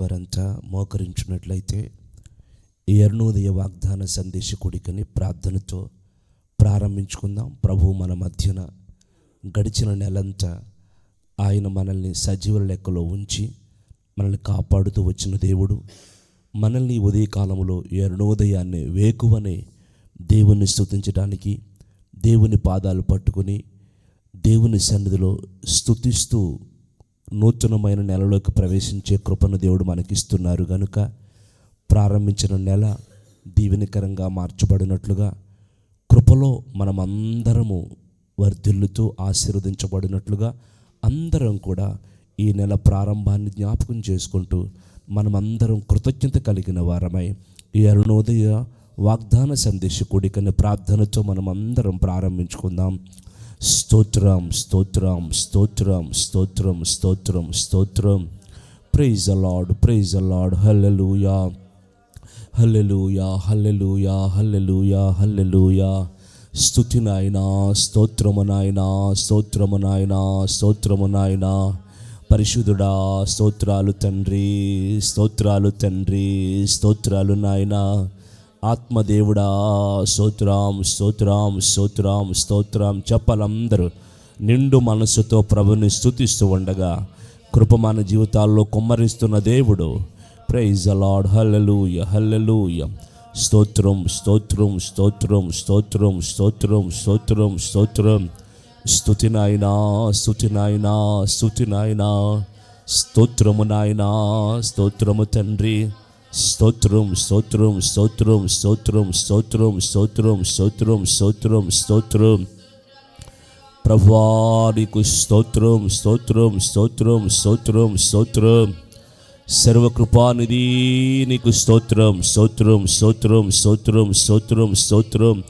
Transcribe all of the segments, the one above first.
వారంతా మోకరించినట్లయితే ఈ అరుణోదయ వాగ్దాన సందేశ కూడికని ప్రార్థనతో ప్రారంభించుకుందాం. ప్రభువు మన మధ్యన గడిచిన నెలంతా ఆయన మనల్ని సజీవుల లెక్కలో ఉంచి మనల్ని కాపాడుతూ వచ్చిన దేవుడు మనల్ని ఉదయకాలంలో ఈ అరుణోదయాన్ని వేకువనే దేవుని స్తుతించడానికి, దేవుని పాదాలు పట్టుకుని దేవుని సన్నిధిలో స్తుతిస్తూ నూతనమైన నెలలోకి ప్రవేశించే కృపను దేవుడు మనకిస్తున్నారు కనుక ప్రారంభించిన నెల దీవెనకరంగా మార్చబడినట్లుగా, కృపలో మనమందరము వర్ధిల్లుతూ ఆశీర్వదించబడినట్లుగా అందరం కూడా ఈ నెల ప్రారంభాన్ని జ్ఞాపకం చేసుకుంటూ మనమందరం కృతజ్ఞత కలిగిన వారమై ఈ అరుణోదయ వాగ్దాన సందేశ కూడికని ప్రార్థనతో మనమందరం ప్రారంభించుకుందాం. స్తోత్రం స్తోత్రం స్తోత్రం స్తోత్రం స్తోత్రం స్తోత్రం. Praise the lord, praise the lord. Hallelujah hallelujah hallelujah hallelujah hallelujah. స్తుతి నాయనా, స్తోత్రము నాయనా, స్తోత్రము నాయనా, స్తోత్రము నాయనా. పరిశుద్ధుడా స్తోత్రాలు తండ్రి, స్తోత్రాలు తండ్రి, స్తోత్రాలు నాయనా. ఆత్మదేవుడా స్తోత్రం స్తోత్రం స్తోత్రం స్తోత్రం. చెప్పలందరూ నిండు మనస్సుతో ప్రభుని స్తుతిస్తూ ఉండగా కృప మన జీవితాల్లో కుమ్మరిస్తున్న దేవుడు. Praise the lord. Hallelujah hallelujah. స్తోత్రం స్తోత్రం స్తోత్రం స్తోత్రం స్తోత్రం స్తోత్రం స్తోత్రం. స్తుతి నాయనా, స్తుతి నాయనా, స్తుతి నాయనా. స్తోత్రము నాయనా, స్తోత్రము తండ్రి. స్తోత్రం స్తోత్రం స్తోత్రం స్తోత్రం స్తోత్రం స్తోత్రం స్తోత్రం స్తోత్రం స్తోత్రం. ప్రభువా నీకు స్తోత్రం స్తోత్రం స్తోత్రం స్తోత్రం స్తోత్రం. సర్వకృపానిధి నీకు స్తోత్రం స్తోత్రం స్తోత్రం స్తోత్రం స్తోత్రం స్తోత్రం.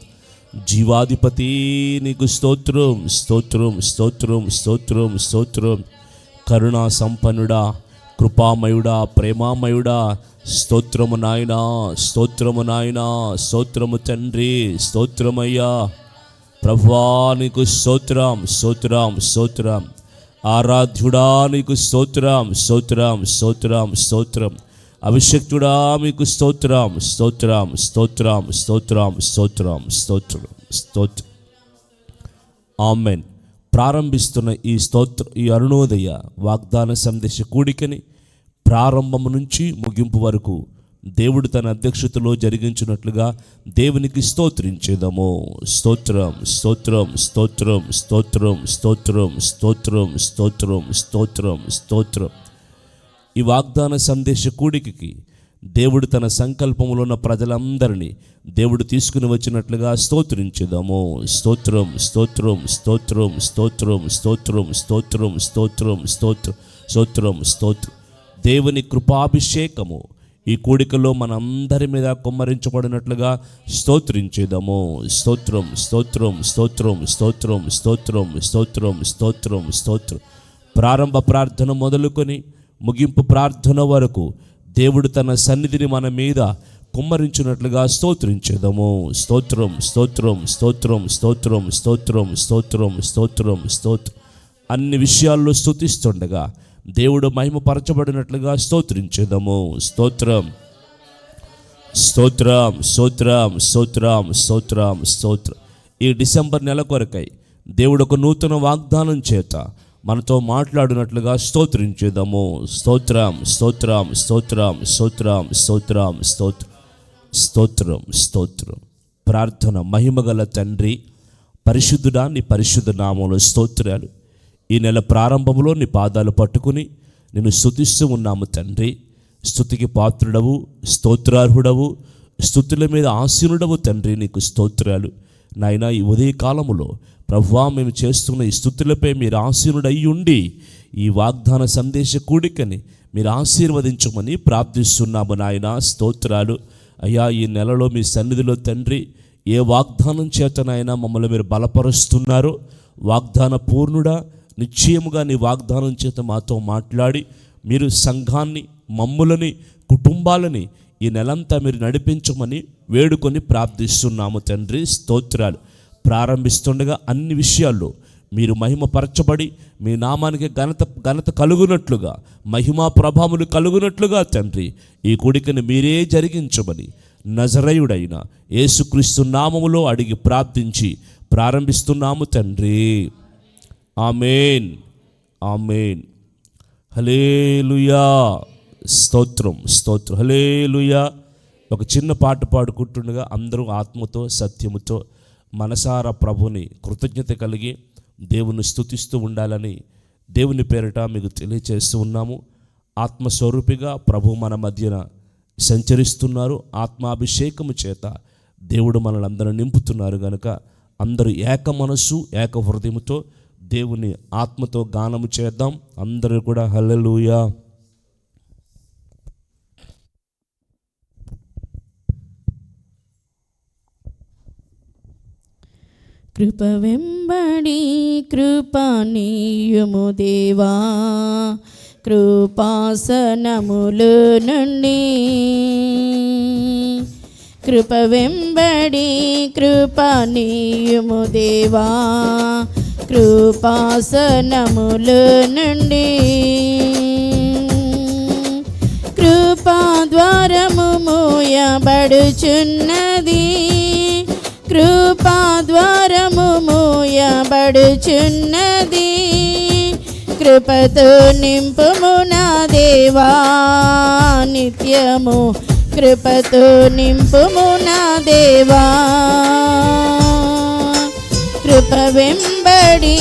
జీవాధిపతి నీకు స్తోత్రం స్తోత్రం స్తోత్రం స్తోత్రం స్తోత్రం. కరుణా సంపన్నుడా, కృపామయుడా, ప్రేమామయుడా, స్తోత్రము నాయనా, స్తోత్రము నాయనా, స్తోత్రము తండ్రి, స్తోత్రమయ్యా. ప్రభువా నీకు స్తోత్రం స్తోత్రం స్తోత్రం. ఆరాధ్యుడా నీకు స్తోత్రం స్తోత్రం స్తోత్రం స్తోత్రం. అభిషక్తుడా మీకు స్తోత్రం స్తోత్రం స్తోత్రం స్తోత్రం స్తోత్రం స్తోత్రం స్తోత్రం. ఆమెన్. ప్రారంభిస్తున్న ఈ అరుణోదయ వాగ్దాన సందేశ కూడికని ప్రారంభం నుంచి ముగింపు వరకు దేవుడు తన అధ్యక్షతలో జరిగించినట్లుగా దేవునికి స్తోత్రించేదము. స్తోత్రం స్తోత్రం స్తోత్రం స్తోత్రం స్తోత్రం స్తోత్రం స్తోత్రం స్తోత్రం స్తోత్రం. ఈ వాగ్దాన సందేశ కూడికకి దేవుడు తన సంకల్పంలో ఉన్న ప్రజలందరినీ దేవుడు తీసుకుని వచ్చినట్లుగా స్తోత్రించేదము. స్తోత్రం స్తోత్రం స్తోత్రం స్తోత్రం స్తోత్రం స్తోత్రం స్తోత్రం స్తోత్రం స్తోత్రం స్తోత్రం. దేవుని కృపాభిషేకము ఈ కూడికలో మనందరి మీద కుమ్మరించబడినట్లుగా స్తోత్రించేదము. స్తోత్రం స్తోత్రం స్తోత్రం స్తోత్రం స్తోత్రం స్తోత్రం స్తోత్రం స్తోత్రం. ప్రారంభ ప్రార్థన మొదలుకొని ముగింపు ప్రార్థన వరకు దేవుడు తన సన్నిధిని మన మీద కుమ్మరించినట్లుగా స్తోత్రించేదము. స్తోత్రం స్తోత్రం స్తోత్రం స్తోత్రం స్తోత్రం స్తోత్రం స్తోత్రం స్తోత్రం. అన్ని విషయాల్లో స్తుతిస్తుండగా దేవుడు మహిమపరచబడినట్లుగా స్తోత్రించేదము. స్తోత్రం స్తోత్రం స్తోత్రం స్తోత్రం స్తోత్రం స్తోత్రం. ఈ డిసెంబర్ నెల కొరకై దేవుడు ఒక నూతన వాగ్దానం చేత మనతో మాట్లాడినట్లుగా స్తోత్రించేదము. స్తోత్రం స్తోత్రం స్తోత్రం స్తోత్రం స్తోత్రం స్తోత్రం స్తోత్రం స్తోత్రం. ప్రార్థన. మహిమగల తండ్రి, పరిశుద్ధుడా నీ పరిశుద్ధ నామములో స్తోత్రాలు. ఈ నెల ప్రారంభంలో నీ పాదాలు పట్టుకుని నిన్ను స్తుతిస్తూ ఉన్నాము తండ్రి. స్తుతికి పాత్రుడవు, స్తోత్రార్హుడవు, స్తుతుల మీద ఆసీనుడవు తండ్రి. నీకు స్తోత్రాలు నాయనా. ఈ ఉదయకాలములో ప్రభువా మేము చేస్తున్న ఈ స్తుతులపై మీరు ఆసీనుడై ఉండి ఈ వాగ్దాన సందేశ కూడికని మీరు ఆశీర్వదించమని ప్రార్థిస్తున్నాము నాయనా. స్తోత్రాలు అయ్యా. ఈ నెలలో మీ సన్నిధిలో తండ్రి ఏ వాగ్దానం చేతనైనా మమ్మల్ని మీరు బలపరుస్తున్నారో, వాగ్దాన పూర్ణుడా నిశ్చయముగా నీ వాగ్దానం చేత మాతో మాట్లాడి మీరు సంఘాన్ని, మమ్ములని, కుటుంబాలని ఈ నెలంతా మీరు నడిపించమని వేడుకొని ప్రార్థిస్తున్నాము తండ్రి. స్తోత్రాలు. ప్రారంభిస్తుండగా అన్ని విషయాల్లో మీరు మహిమపరచబడి మీ నామానికి ఘనత కలుగునట్లుగా, మహిమా ప్రభావములు కలుగునట్లుగా తండ్రి ఈ కూడికను మీరే జరిగించమని నజరేయుడైన యేసుక్రీస్తు నామములో అడిగి ప్రార్థించి ప్రారంభిస్తున్నాము తండ్రి. ఆమేన్, ఆమేన్. హల్లెలూయా, స్తోత్రం, స్తోత్రం, హల్లెలూయా. ఒక చిన్న పాట పాడుకుంటుండగా అందరూ ఆత్మతో సత్యముతో మనసారా ప్రభుని కృతజ్ఞత కలిగి దేవుని స్తుతిస్తూ ఉండాలని దేవుని పేరిట మీకు తెలియచేస్తూ ఉన్నాము. ఆత్మస్వరూపిగా ప్రభు మన మధ్యన సంచరిస్తున్నారు. ఆత్మాభిషేకము చేత దేవుడు మనల్ని అందరూ నింపుతున్నారు కనుక అందరూ ఏక మనస్సు ఏక హృదయముతో దేవుని ఆత్మతో గానము చేద్దాం. అందరూ కూడా హల్లెలూయా. కృప వెంబడి కృపనీయుము దేవా, కృపాసనములు నుండి. కృప వెంబడి కృపనీయుము దేవా, కృపాసనములు నుండి. కృపా ద్వారము మూయబడుచున్నది, కృపా ద్వారము మూయబడుచున్నది. కృపతో నింపుము నా దేవా నిత్యము, కృపతో నింపుము నా దేవా. కృప వెంబడి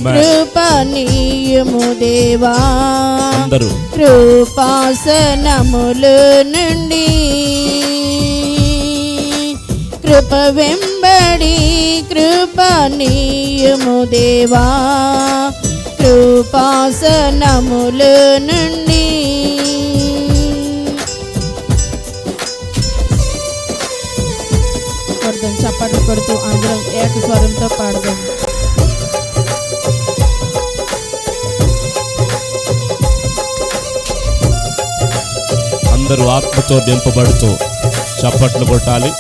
కృపనీయుము దేవా, కృపాసనములు నుండి. కృప వెంబడి కృపనీయుము దేవా, కృపాసనములు నుండి. కొడదాం, చప్పట్లు కొడుతూ అందరం ఏక స్వరంతో పాడదాం. అందరూ ఆత్మతో నింపబడుతూ చప్పట్లు కొట్టాలి.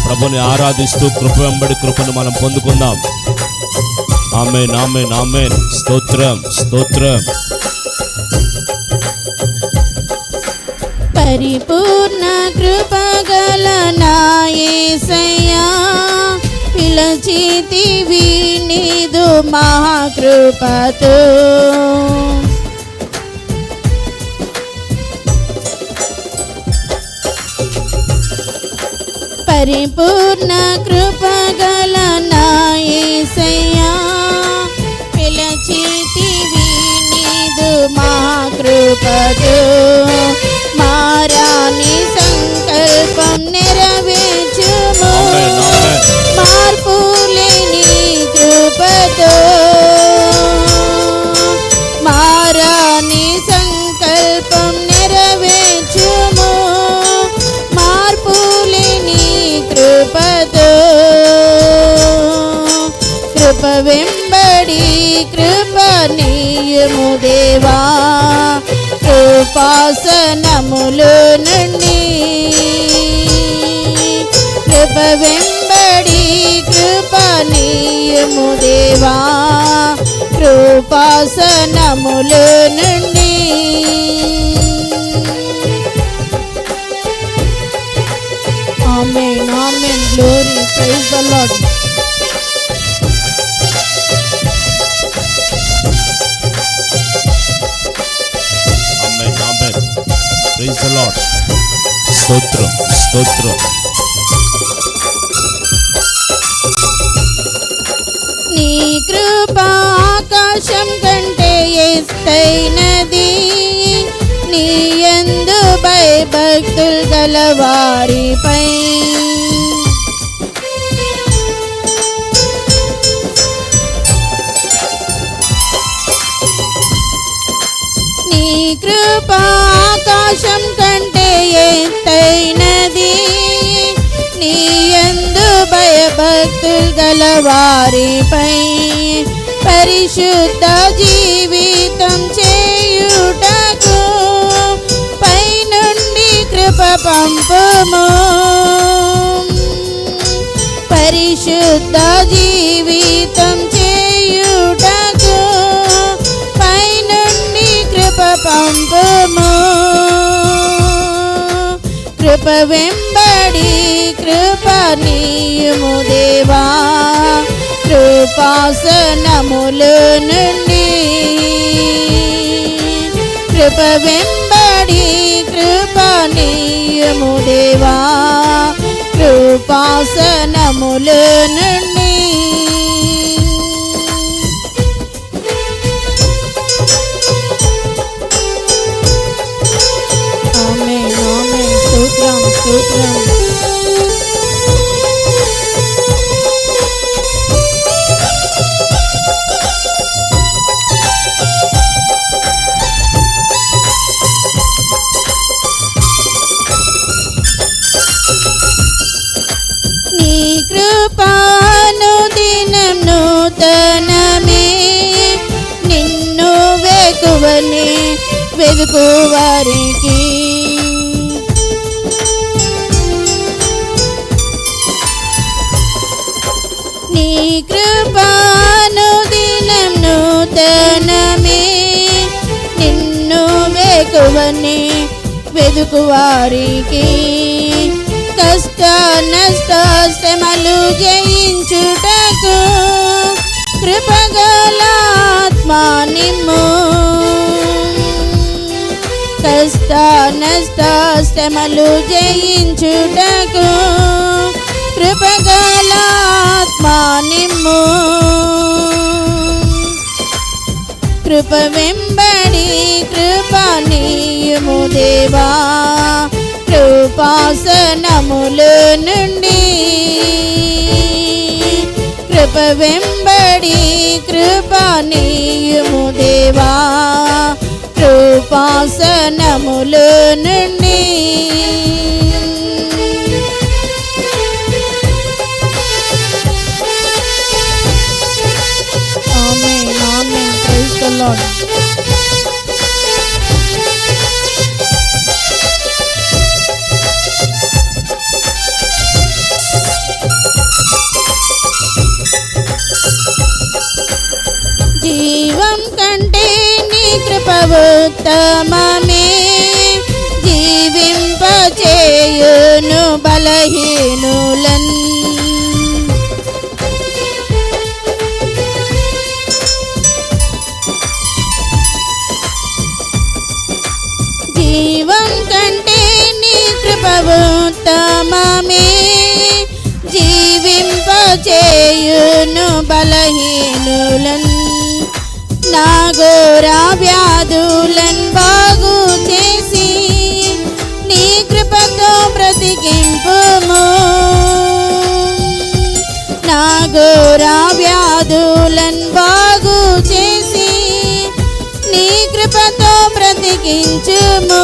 ప్రభుని ఆరాధిస్తూ కృప వెంబడి కృపను మనం పొందుకుందాం. ఆమేన్, ఆమేన్, ఆమేన్. స్తోత్రం, స్తోత్రం. పరిపూర్ణ కృపగల నా యేసయ్యా, పిలచితివి నీదు మహాకృపతో. పరిపూర్ణ కృపగల నా యేసయ్యా, పిలచితివి నీదు మహాకృపతో. మారాని సంకల్పం నెరవేర్చుము, మార్పు లేని కృపతో. మారాని సంకల్పం నెరవేర్చుము, మార్పు లేని కృపతో. కృప వెంబడి కృపనీయుము దేవా, కృపాసనములు నుండి. కృప వెంబడి కృపనీయుము దేవా, కృపాసనములు నుండి. Amen, amen. Glory, praise the lord. Amen, amen. Praise the lord. స్తోత్రం, స్తోత్రం. నీ కృప ఆకాశం కంటే ఎత్తైనది, నీ యందు భయభక్తులు గలవారిపై. నీ కృప ఆకాశం కంటే ఎత్తైనది, నీ యందు భయభక్తులు గలవారిపై. పరిశుద్ధ జీవితం చేయుటకు పైనుండి కృప పంపుము. పరిశుద్ధ జీవితం చేయు వెంబడి కృప నీయుము దేవా కృపాసనముల నుండి కృప వెంబడి కృప నీయుము దేవా కృపాసనముల నుండి ఆమేన్ ఆమేన్ స్తోత్రం స్తోత్రం నీ కృపాను దినం నూతనమే నిన్ను వేకువనే వెదుకు వారికి నీ కృపాను దినం నూతనమే నిన్ను వేకువనే వెదుకు వారికి కష్ట నష్ట శ్రమలు జయించుటకు కృపగల ఆత్మా నిమ్ము కష్ట నష్ట శ్రమలు జయించుటకు కృపగల ఆత్మా నిమ్ము కృప వెంబడి కృప నీయుము దేవా కృపాసనముల నుండి కృప వెంబడి కృప నీయుము దేవా కృపాసనముల నుండి amen amen praise the lord జీవం కంటే నీ కృప ఉత్తమమే జీవింపచేయును బలహీనులన్ జీవం కంటే నీ కృప ఉత్తమమే జీవింపచేయును బలహీనులన్ నా ఘోర వ్యాధులను బాగు చేసి నీ కృపతో బ్రతికింపుము నా ఘోర వ్యాధులను బాగు చేసి నీ కృపతో బ్రతికించుము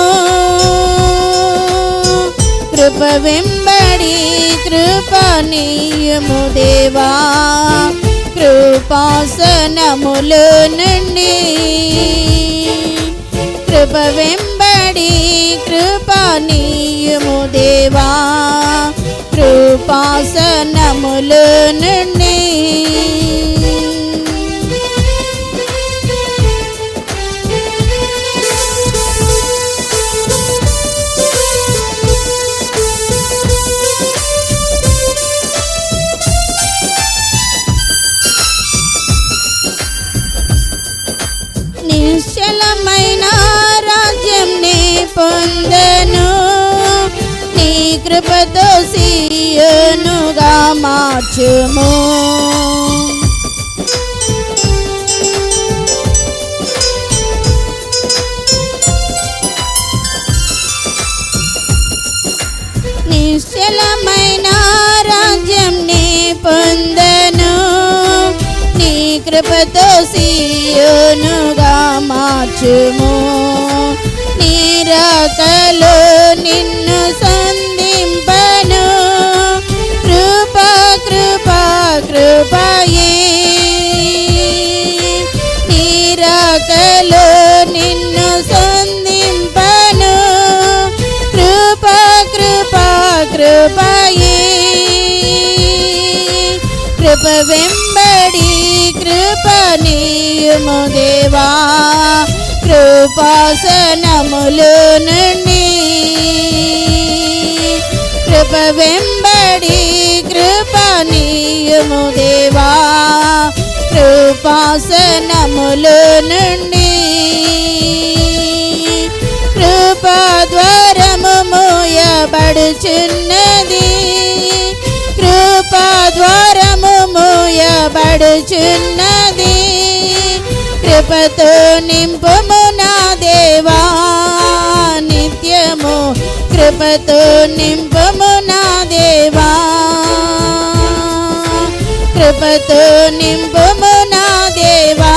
కృప వెంబడి కృప నీయుము దేవా కృపాసనముల నుండి కృప వెంబడి కృప నీయుము దేవా కృపాసనముల నుండి నిశ్చలమైన రాజ్యం నే పొందను నీ కృపతో సీయోనుగా మార్చుము నిశ్చలమైన రాజ్యం నే పొందను నీ కృపతో సీయోనుగా మార్చుము నీ రాకలో నిన్ను సంధింపను కృపా కృపా కృపయే నీ రాకలో నిన్ను సంధింపను కృపా కృపా కృపయే కృప వెంబడి కృప నీయుము దేవా కృపాసనముల నుండి కృపాసనములో నుండి కృపాద్వారము మూయబడుచున్నది, కృపాద్వారము మూయబడుచున్నది. కృపతో నింపుము నా దేవా నిత్యము, కృపతో నింపుము నా దేవా, కృపతో నింపుము నా దేవా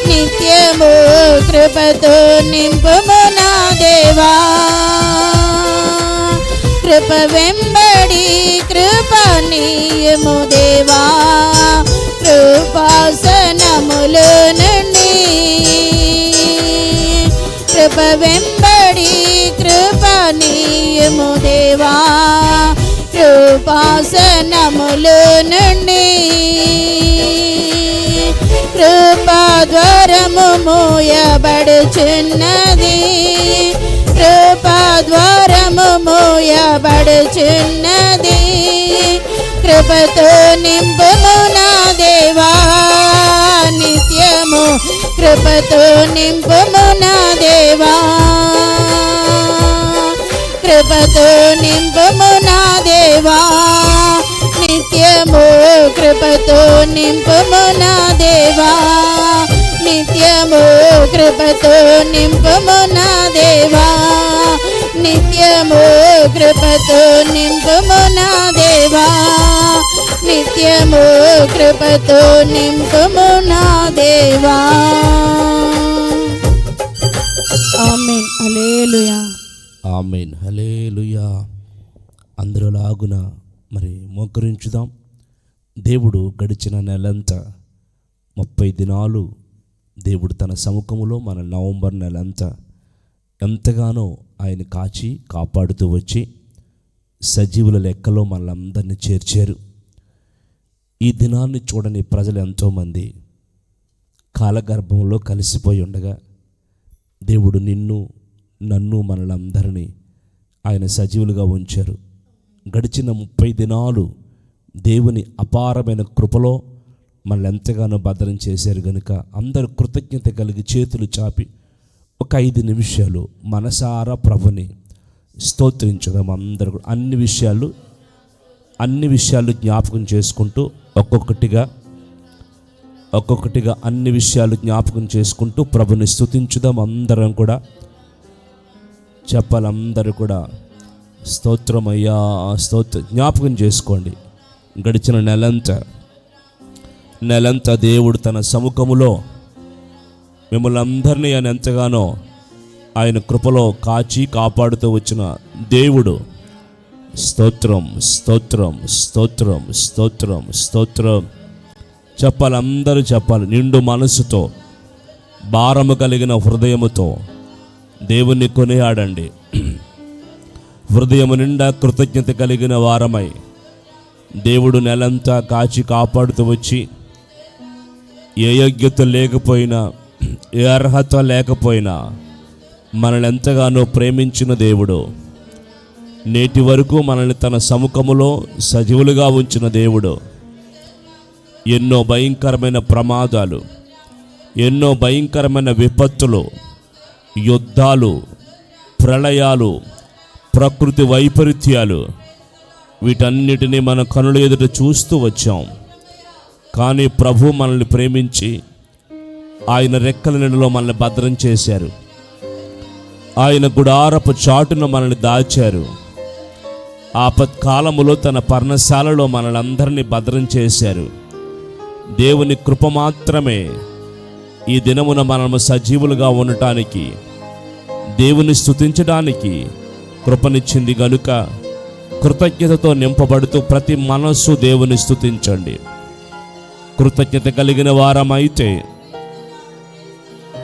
నిత్యము, కృపతో నింపుము నా దేవా. కృప వెంబడి కృప నీయము దేవా, కృపాసనములో నుండి కృప వెంబడి కృప నీయము దేవా, కృపాసనములో నుండి కృపాద్వారము మూయబడుచున్నది, కృపాద్వారము మూయబడుచున్నది. కృపతో నింపుము నా దేవా నిత్యము, కృపతో నింపుము నా దేవా, కృపతో నింపుము నా దేవా నిత్యము, కృపతో నింపుము నా దేవా నిత్యము, కృపతో నింపుము నా దేవా నిత్యము, కృపతో నింపుము నా దేవా నిత్యము, కృపతో నింపుము నా దేవా. ఆమేన్. హల్లెలూయా. ఆమేన్. హల్లెలూయా. అందరూ లాగున మరి మోకరించుదాం. దేవుడు గడిచిన నెలంతా 30 దినాలు దేవుడు తన సముఖములో మన నవంబర్ నెలంతా ఎంతగానో ఆయన కాచి కాపాడుతూ వచ్చి సజీవుల లెక్కలో మనలందరినీ చేర్చారు. ఈ దినాన్ని చూడని ప్రజలు ఎంతోమంది కాలగర్భంలో కలిసిపోయి ఉండగా దేవుడు నిన్ను నన్ను మనలందరినీ ఆయన సజీవులుగా ఉంచారు. గడిచిన 30 దినాలు దేవుని అపారమైన కృపలో మనల్ని ఎంతగానో భద్రం చేశారు కనుక అందరూ కృతజ్ఞత కలిగి చేతులు చాపి ఒక 5 నిమిషాలు మనసారా ప్రభుని స్తోత్రించడం. అందరూ కూడా అన్ని విషయాలు జ్ఞాపకం చేసుకుంటూ ఒక్కొక్కటిగా అన్ని విషయాలు జ్ఞాపకం చేసుకుంటూ ప్రభుని స్తుతించుదాం. అందరం కూడా చెప్పాలి. అందరూ కూడా స్తోత్రమయ్యా స్తోత్రం జ్ఞాపకం చేసుకోండి. గడిచిన నెలంతా దేవుడు తన సముఖములో మిమ్మల్ని అందరినీ ఆయన ఎంతగానో ఆయన కృపలో కాచి కాపాడుతూ వచ్చిన దేవుడు. స్తోత్రం స్తోత్రం స్తోత్రం స్తోత్రం స్తోత్రం చెప్పాలి. అందరూ చెప్పాలి. నిండు మనసుతో భారము కలిగిన హృదయముతో దేవుణ్ణి కొనియాడండి. హృదయము నిండా కృతజ్ఞత కలిగిన వారమై దేవుడు నెలంతా కాచి కాపాడుతూ వచ్చి ఏ యోగ్యత లేకపోయినా ఏ అర్హత లేకపోయినా మనల్ని ఎంతగానో ప్రేమించిన దేవుడు, నేటి వరకు మనల్ని తన సముఖములో సజీవులుగా ఉంచిన దేవుడు, ఎన్నో భయంకరమైన ప్రమాదాలు, ఎన్నో భయంకరమైన విపత్తులు, యుద్ధాలు, ప్రళయాలు, ప్రకృతి వైపరీత్యాలు వీటన్నిటినీ మన కనుల ఎదుట చూస్తూ వచ్చాం. కానీ ప్రభు మనల్ని ప్రేమించి ఆయన రెక్కల నీడలో మనల్ని భద్రం చేశారు. ఆయన గుడారపు చాటున మనల్ని దాచారు. ఆపత్కాలములో తన పర్ణశాలలో మనల్ని అందరినీ భద్రం చేశారు. దేవుని కృప మాత్రమే ఈ దినమున మనము సజీవులుగా ఉండటానికి, దేవుని స్తుతించడానికి కృపనిచ్చింది గనుక కృతజ్ఞతతో నింపబడుతూ ప్రతి మనస్సు దేవుని స్తుతించండి. కృతజ్ఞత కలిగిన వారమైతే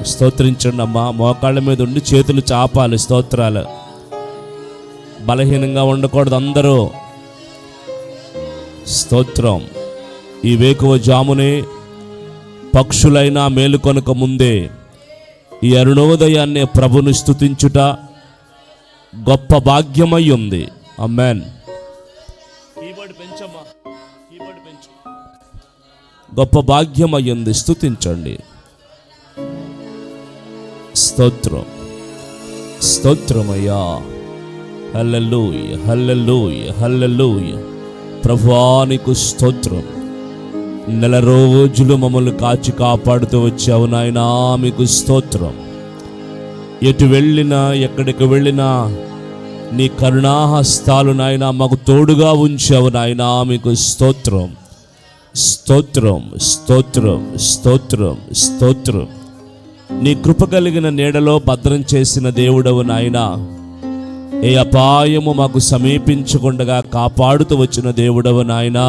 స్తోత్రించండి అమ్మా. మోకాళ్ళ మీద ఉండి చేతులు చాపాలి. స్తోత్రాలు. బలహీనంగా ఉండకూడదు. అందరూ స్తోత్రం. ఈ వేకువ జామునే పక్షులైనా మేలుకొనక ముందే ఈ అరుణోదయాన్నే ప్రభుని స్తుతించుట గొప్ప భాగ్యమై ఉంది. ఆమేన్. కీబోర్డ్ పెంచమ్మా, కీబోర్డ్ పెంచు. గొప్ప భాగ్యం అయ్యింది. స్తుతించండి. స్తోత్రం, స్తోత్రమయ్యా. హల్లెలూయా, హల్లెలూయా, హల్లెలూయా. ప్రభువా నీకు స్తోత్రం. నెల రోజులు మమ్మల్ని కాచి కాపాడుతూ వచ్చావు నాయనా, మీకు స్తోత్రం. ఎటు వెళ్ళినా ఎక్కడికి వెళ్ళినా నీ కరుణాహస్తాలు నాయనా మాకు తోడుగా ఉంచావు నాయనా, మీకు స్తోత్రం, స్తోత్రం, స్తోత్రం, స్తోత్రం, స్తోత్రం. నీ కృప కలిగిన నీడలో భద్రం చేసిన దేవుడవు నాయనా. ఏ అపాయము మాకు సమీపించకుండా కాపాడుతూ వచ్చిన దేవుడవు నాయనా,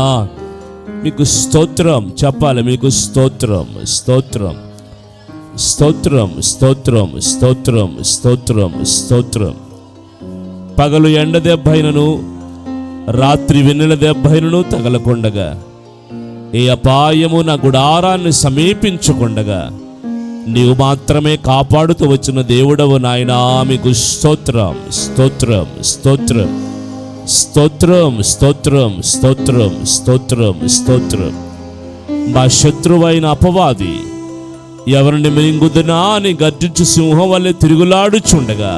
మీకు స్తోత్రం. చెప్పాలి, మీకు స్తోత్రం, స్తోత్రం, స్తోత్రం, స్తోత్రం, స్తోత్రం, స్తోత్రం, స్తోత్రం. పగలు ఎండ దెబ్బైనను రాత్రి వెన్నెల దెబ్బైనను తగలకుండగా, ఏ అపాయము నా గుడారాన్ని సమీపించకుండగా నీవు మాత్రమే కాపాడుతూ వచ్చిన దేవుడవు నాయనా, మీకు స్తోత్రం, స్తోత్రం, స్తోత్రం, స్తోత్రం, స్తోత్రం, స్తోత్రం, స్తోత్రం, స్తోత్రం. మా శత్రువైన అపవాది ఎవరిని మింగుదునా అని గర్జించు సింహం వల్లే తిరుగులాడుచుండగా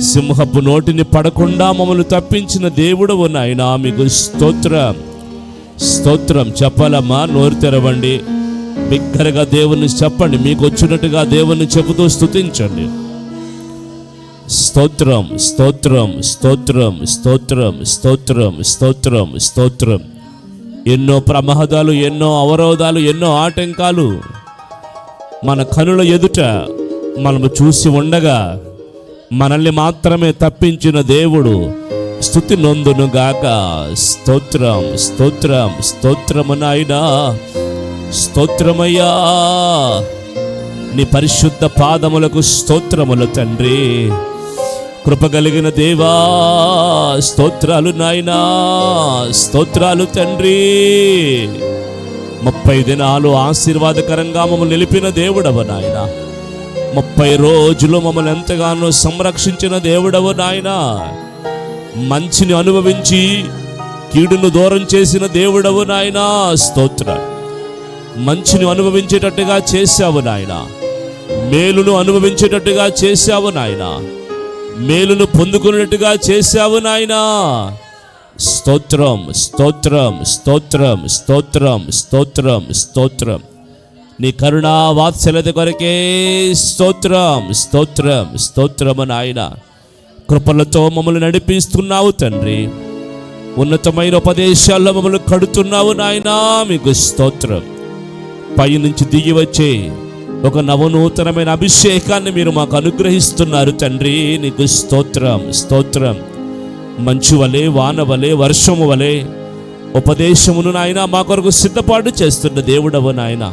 సింహపు నోటిని పడకుండా మమ్మల్ని తప్పించిన దేవుడవు నాయనా, మీకు స్తోత్రం, స్తోత్రం. చెప్పాలమ్మా, నోరు తెరవండి, బిగ్గరగా దేవుని చెప్పండి, మీకు వచ్చినట్టుగా దేవుని చెబుతూ స్తుతించండి. స్తోత్రం, స్తోత్రం, స్తోత్రం, స్తోత్రం, స్తోత్రం, స్తోత్రం, స్తోత్రం. ఎన్నో ప్రమాదాలు, ఎన్నో అవరోధాలు, ఎన్నో ఆటంకాలు మన కనుల ఎదుట మనము చూసి ఉండగా మనల్ని మాత్రమే తప్పించిన దేవుడు స్తుతి నొందును గాక. స్తోత్రం, స్తోత్రం, స్తోత్రము నాయనా, స్తోత్రమయ్యా. నీ పరిశుద్ధ పాదములకు స్తోత్రములు తండ్రి. కృప కలిగిన దేవా స్తోత్రాలు నాయనా, స్తోత్రాలు తండ్రి. 30 దినాలు ఆశీర్వాదకరంగా మమ్మల్ని నిలిపిన దేవుడవు నాయన. 30 రోజులు మమ్మల్ని ఎంతగానో సంరక్షించిన దేవుడవు నాయన. మంచిని అనుభవించి కీడును దూరం చేసిన దేవుడవు నాయన, స్తోత్రం. మంచిని అనుభవించేటట్టుగా చేశావు నాయన, మేలును అనుభవించేటట్టుగా చేశావు నాయన, మేలును పొందుకునేట్టుగా చేశావు నాయన. స్తోత్రం, స్తోత్రం, స్తోత్రం, స్తోత్రం, స్తోత్రం, స్తోత్రం. నీ కరుణా వాత్సల్యత కొరకే స్తోత్రం, స్తోత్రం, స్తోత్రము నాయన. కృపలతో మమ్మల్ని నడిపిస్తున్నావు తండ్రి. ఉన్నతమైన ఉపదేశాల్లో మమ్మల్ని కడుతున్నావు నాయనా, మీకు స్తోత్రం. పై నుంచి దిగి వచ్చే ఒక నవనూతనమైన అభిషేకాన్ని మీరు మాకు అనుగ్రహిస్తున్నారు తండ్రి, నీకు స్తోత్రం, స్తోత్రం. మంచు వలె, వాన వలె, వర్షము వలె ఉపదేశమును నాయన మా కొరకు సిద్ధపాటు చేస్తున్న దేవుడవు నాయన,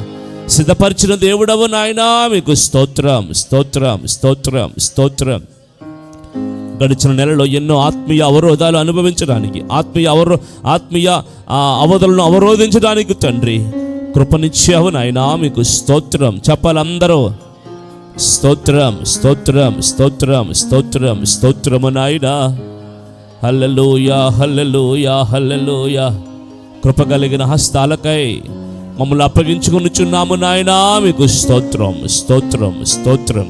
సిద్ధపరిచిన దేవుడవు నాయన, మీకు స్తోత్రం, స్తోత్రం, స్తోత్రం, స్తోత్రం. గడిచిన నెలలో ఎన్నో ఆత్మీయ అవరోధాలు అనుభవించడానికి, ఆత్మీయ అవధులను అవరోధించడానికి తండ్రి కృపనిచ్చావు నాయనా, మీకు స్తోత్రం. చెప్పాలందరూ స్తోత్రం, స్తోత్రం, స్తోత్రం, స్తోత్రం, స్తోత్రము నాయనా. హల్లెలూయా, హల్లెలూయా, హల్లెలూయా. కృప కలిగిన హస్తాలకై మమ్మల్ని అప్పగించుకొనిచున్నాము నాయనా, మీకు స్తోత్రం, స్తోత్రం, స్తోత్రం.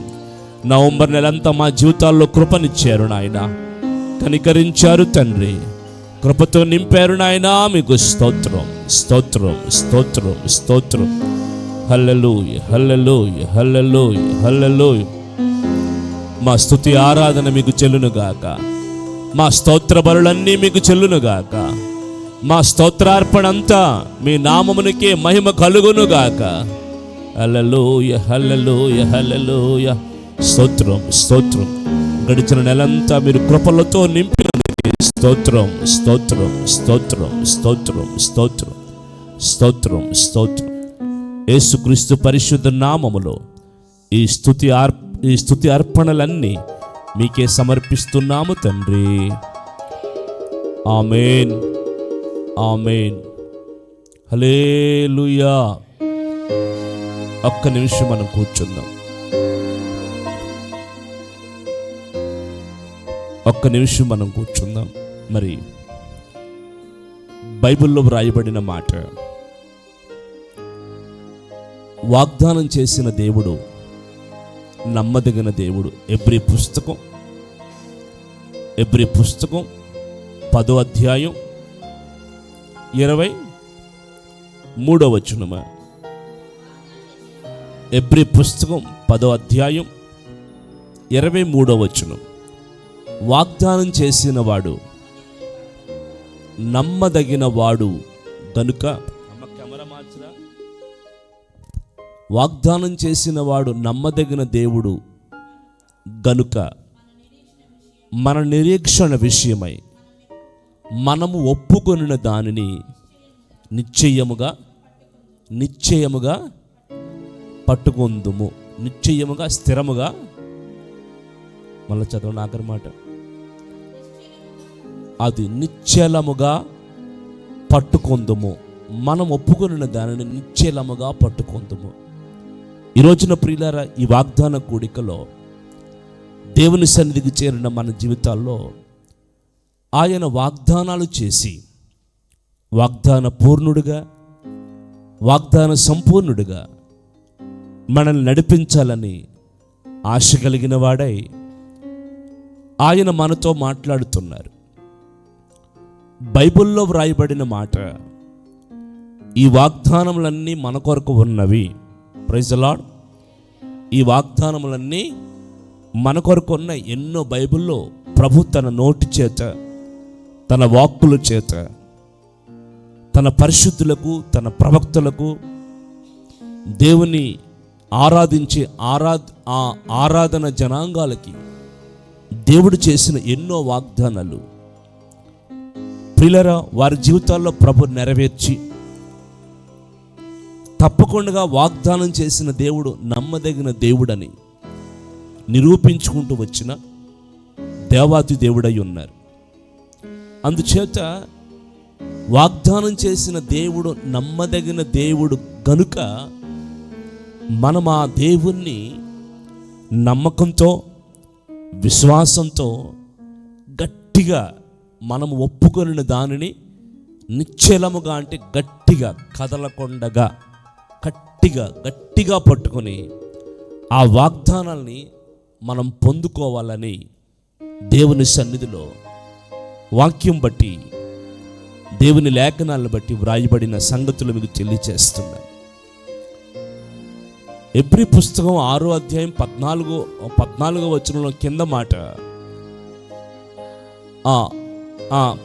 నవంబర్ నెలంతా మా జీవితాల్లో కృపనిచ్చారు నాయన, కనికరించారు తండ్రి, కృపతో నింపారు నాయనా, మీకు స్తోత్రం, స్తోత్రం, స్తోత్రం, స్తోత్రం. హల్లెలూయా, హల్లెలూయా, హల్లెలూయా, హల్లెలూయా. మా స్తుతి ఆరాధన మీకు చెల్లునుగాక, మా స్తోత్ర బలులన్నీ మీకు చెల్లునుగాక, మా స్తోత్రార్పణ అంతా మీ నామమునికే మహిమ కలుగునుగాక. హల్లెలూయా, హల్లెలూయా, హల్లెలూయా. స్తోత్రం, స్తోత్రం. గడిచిన నెలంతా మీరు కృపలతో నింపినందుకు స్తోత్రం, స్తోత్రం, స్తోత్రం, స్తోత్రం, స్తోత్రం, స్తోత్రం, స్తోత్రం. యేసుక్రీస్తు పరిశుద్ధ నామములో ఈ స్తుతి అర్పణలన్నీ మీకే సమర్పిస్తున్నాము తండ్రి. ఆమేన్, ఆమేన్. హల్లెలూయా. ఒక్క నిమిషం మనం కూర్చుందాం, ఒక్క నిమిషం మనం కూర్చుందాం. మరి బైబిల్లో వ్రాయబడిన మాట, వాగ్దానం చేసిన దేవుడు నమ్మదగిన దేవుడు. ఎబ్రీ పుస్తకం 10వ అధ్యాయం 23వ వచనమా? ఎబ్రీ పుస్తకం 10వ అధ్యాయం 23వ వచనం. వాగ్దానం చేసిన వాడు నమ్మదగిన వాడు గనుక, వాగ్దానం చేసిన వాడు నమ్మదగిన దేవుడు గనుక మన నిరీక్షణ విషయమై మనము ఒప్పుకొనిన దానిని నిశ్చయముగా పట్టుకొందుము. నిశ్చయముగా, స్థిరముగా. మళ్ళీ చదవండి ఆఖరి మాట. అది నిశ్చలముగా పట్టుకొందుము. మనం ఒప్పుకొనిన దానిని నిశ్చలముగా పట్టుకొందుము. ఈ రోజున ప్రియులారా, ఈ వాగ్దాన కూడికలో దేవుని సన్నిధికి చేరిన మన జీవితాల్లో ఆయన వాగ్దానాలు చేసి వాగ్దాన పూర్ణుడిగా, వాగ్దాన సంపూర్ణుడిగా మనల్ని నడిపించాలని ఆశ కలిగిన వాడై ఆయన మనతో మాట్లాడుతున్నారు. బైబిల్లో వ్రాయబడిన మాట, ఈ వాగ్దానములన్నీ మన కొరకు ఉన్నవి. Praise the Lord. ఈ వాగ్దానములన్నీ మన కొరకు ఉన్న ఎన్నో బైబిల్లో ప్రభు తన నోటి చేత, తన వాక్కుల చేత, తన పరిశుద్ధులకు, తన ప్రవక్తలకు, దేవుని ఆరాధించే ఆరాధన జనాంగాలకి దేవుడు చేసిన ఎన్నో వాగ్దానాలు ప్రియులారా వారి జీవితాల్లో ప్రభు నెరవేర్చి, తప్పకుండా వాగ్దానం చేసిన దేవుడు నమ్మదగిన దేవుడని నిరూపించుకుంటూ వచ్చిన దేవాతి దేవుడై ఉన్నారు. అందుచేత వాగ్దానం చేసిన దేవుడు నమ్మదగిన దేవుడు గనుక మనం ఆ దేవుణ్ణి నమ్మకంతో, విశ్వాసంతో గట్టిగా మనం ఒప్పుకొనిన దానిని నిశ్చలముగా, అంటే గట్టిగా కదలకొండగా గట్టిగా పట్టుకొని ఆ వాగ్దానాల్ని మనం పొందుకోవాలని దేవుని సన్నిధిలో వాక్యం బట్టి, దేవుని లేఖనాలను బట్టి వ్రాయబడిన సంగతులు మీకు తెలియచేస్తున్నాను. ఎబ్రీ పుస్తకం 6వ అధ్యాయం 14వ వచనంలో కింద మాట,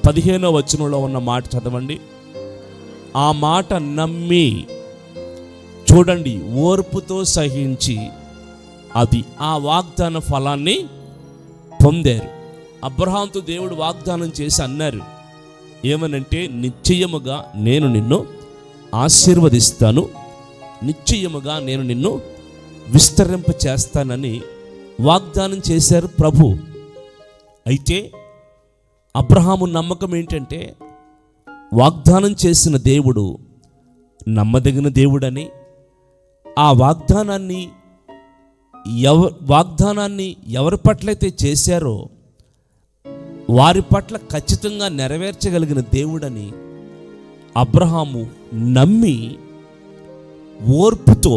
15వ వచనంలో ఉన్న మాట చదవండి. ఆ మాట నమ్మి, చూడండి, ఓర్పుతో సహించి అది ఆ వాగ్దాన ఫలాన్ని పొందారు. అబ్రహాముతో దేవుడు వాగ్దానం చేసి అన్నారు, ఏమనంటే, నిశ్చయముగా నేను నిన్ను ఆశీర్వదిస్తాను, నిశ్చయముగా నేను నిన్ను విస్తరింప చేస్తానని వాగ్దానం చేశారు ప్రభు. అయితే అబ్రహాము నమ్మకం ఏంటంటే, వాగ్దానం చేసిన దేవుడు నమ్మదగిన దేవుడని, ఆ వాగ్దానాన్ని ఎవరి పట్లయితే చేశారో వారి పట్ల ఖచ్చితంగా నెరవేర్చగలిగిన దేవుడని అబ్రహాము నమ్మి ఓర్పుతో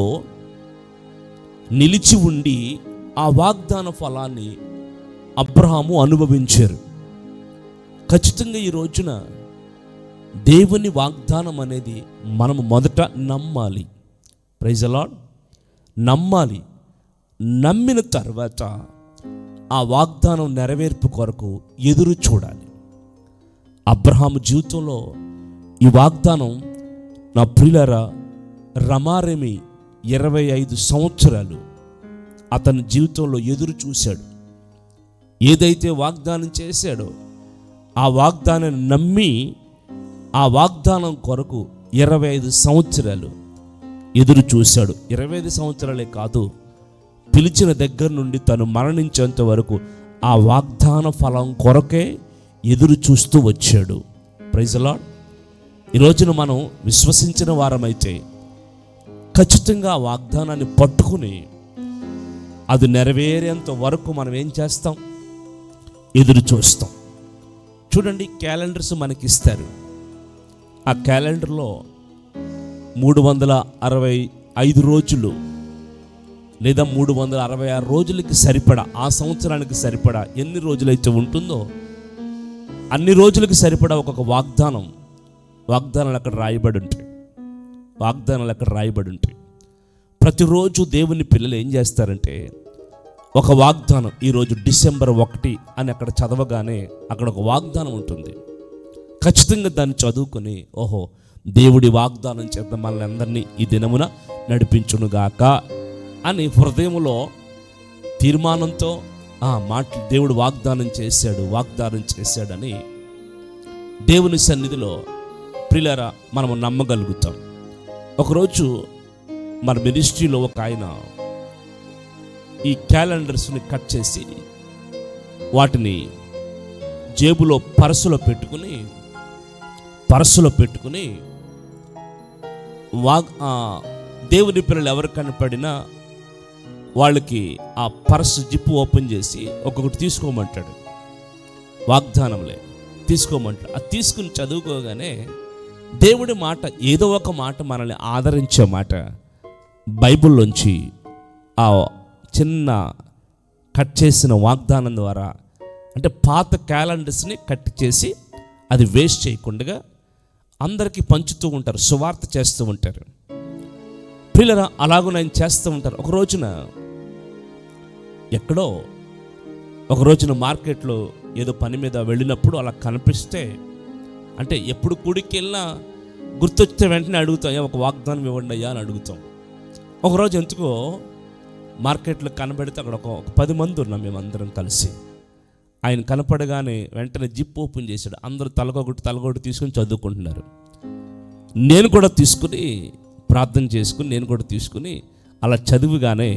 నిలిచి ఉండి ఆ వాగ్దాన ఫలాన్ని అబ్రహాము అనుభవించారు. ఖచ్చితంగా ఈ రోజున దేవుని వాగ్దానం అనేది మనము మొదట నమ్మాలి. Praise the Lord. నమ్మాలి. నమ్మిన తర్వాత ఆ వాగ్దానం నెరవేర్పు కొరకు ఎదురు చూడాలి. అబ్రహాము జీవితంలో ఈ వాగ్దానం, నా ప్రియులారా, రమారమి 25 సంవత్సరాలు అతని జీవితంలో ఎదురు చూశాడు. ఏదైతే వాగ్దానం చేశాడో ఆ వాగ్దానాన్ని నమ్మి ఆ వాగ్దానం కొరకు 25 సంవత్సరాలు ఎదురు చూశాడు. 25 సంవత్సరాలే కాదు, పిలిచిన దగ్గర నుండి తను మరణించేంత వరకు ఆ వాగ్దాన ఫలం కొరకే ఎదురు చూస్తూ వచ్చాడు. Praise the Lord. ఈ రోజున మనం విశ్వసించిన వారమైతే ఖచ్చితంగా ఆ వాగ్దానాన్ని పట్టుకుని అది నెరవేరేంత వరకు మనం ఏం చేస్తాం? ఎదురు చూస్తాం. చూడండి, క్యాలెండర్స్ మనకిస్తారు. ఆ క్యాలెండర్లో 5 రోజులు లేదా 366 రోజులకి సరిపడా, ఆ సంవత్సరానికి సరిపడా ఎన్ని రోజులైతే ఉంటుందో అన్ని రోజులకి సరిపడా ఒక్కొక్క వాగ్దానాలు అక్కడ రాయబడి ఉంటాయి. ప్రతిరోజు దేవుని పిల్లలు ఏం చేస్తారంటే, ఒక వాగ్దానం, ఈరోజు డిసెంబర్ 1 అని అక్కడ చదవగానే అక్కడ ఒక వాగ్దానం ఉంటుంది. ఖచ్చితంగా దాన్ని చదువుకొని, ఓహో దేవుడి వాగ్దానం చేత మనల్ని అందరినీ ఈ దినమున నడిపించునుగాక అని హృదయంలో తీర్మానంతో దేవుడు వాగ్దానం చేశాడని దేవుని సన్నిధిలో ప్రియులారా మనము నమ్మగలుగుతాం. ఒకరోజు మన మినిస్ట్రీలో ఒక ఆయన ఈ క్యాలెండర్స్ని కట్ చేసి వాటిని జేబులో పర్సులో పెట్టుకుని దేవుని పిల్లలు ఎవరు కనపడినా వాళ్ళకి ఆ పర్సు జిప్పు ఓపెన్ చేసి ఒక్కొక్కటి తీసుకోమంటాడు. వాగ్దానంలే తీసుకోమంటాడు. అది తీసుకుని చదువుకోగానే దేవుడి మాట, ఏదో ఒక మాట మనల్ని ఆదరించే మాట బైబిల్లోంచి ఆ చిన్న కట్ చేసిన వాగ్దానం ద్వారా, అంటే పాత క్యాలెండర్స్ని కట్ చేసి అది వేస్ట్ చేయకుండా అందరికీ పంచుతూ ఉంటారు, సువార్త చేస్తూ ఉంటారు. పిల్లరా అలాగూ నేను చేస్తూ ఉంటారు. ఒక రోజున మార్కెట్లో ఏదో పని మీద వెళ్ళినప్పుడు అలా కనిపిస్తే, అంటే ఎప్పుడు గుడికి వెళ్ళినా గుర్తొచ్చే వెంటనే అడుగుతాం, ఒక వాగ్దానం ఇవ్వండి అయ్యా అని అడుగుతాం. ఒకరోజు ఎందుకో మార్కెట్లో కనబడితే అక్కడ ఒక 10 మంది ఉన్నాం మేమందరం కలిసి. ఆయన కనపడగానే వెంటనే జిప్ ఓపెన్ చేశాడు. అందరూ తలకొకటి తీసుకుని చదువుకుంటున్నారు. నేను కూడా తీసుకుని ప్రార్థన చేసుకుని నేను కూడా తీసుకుని అలా చదివిగానే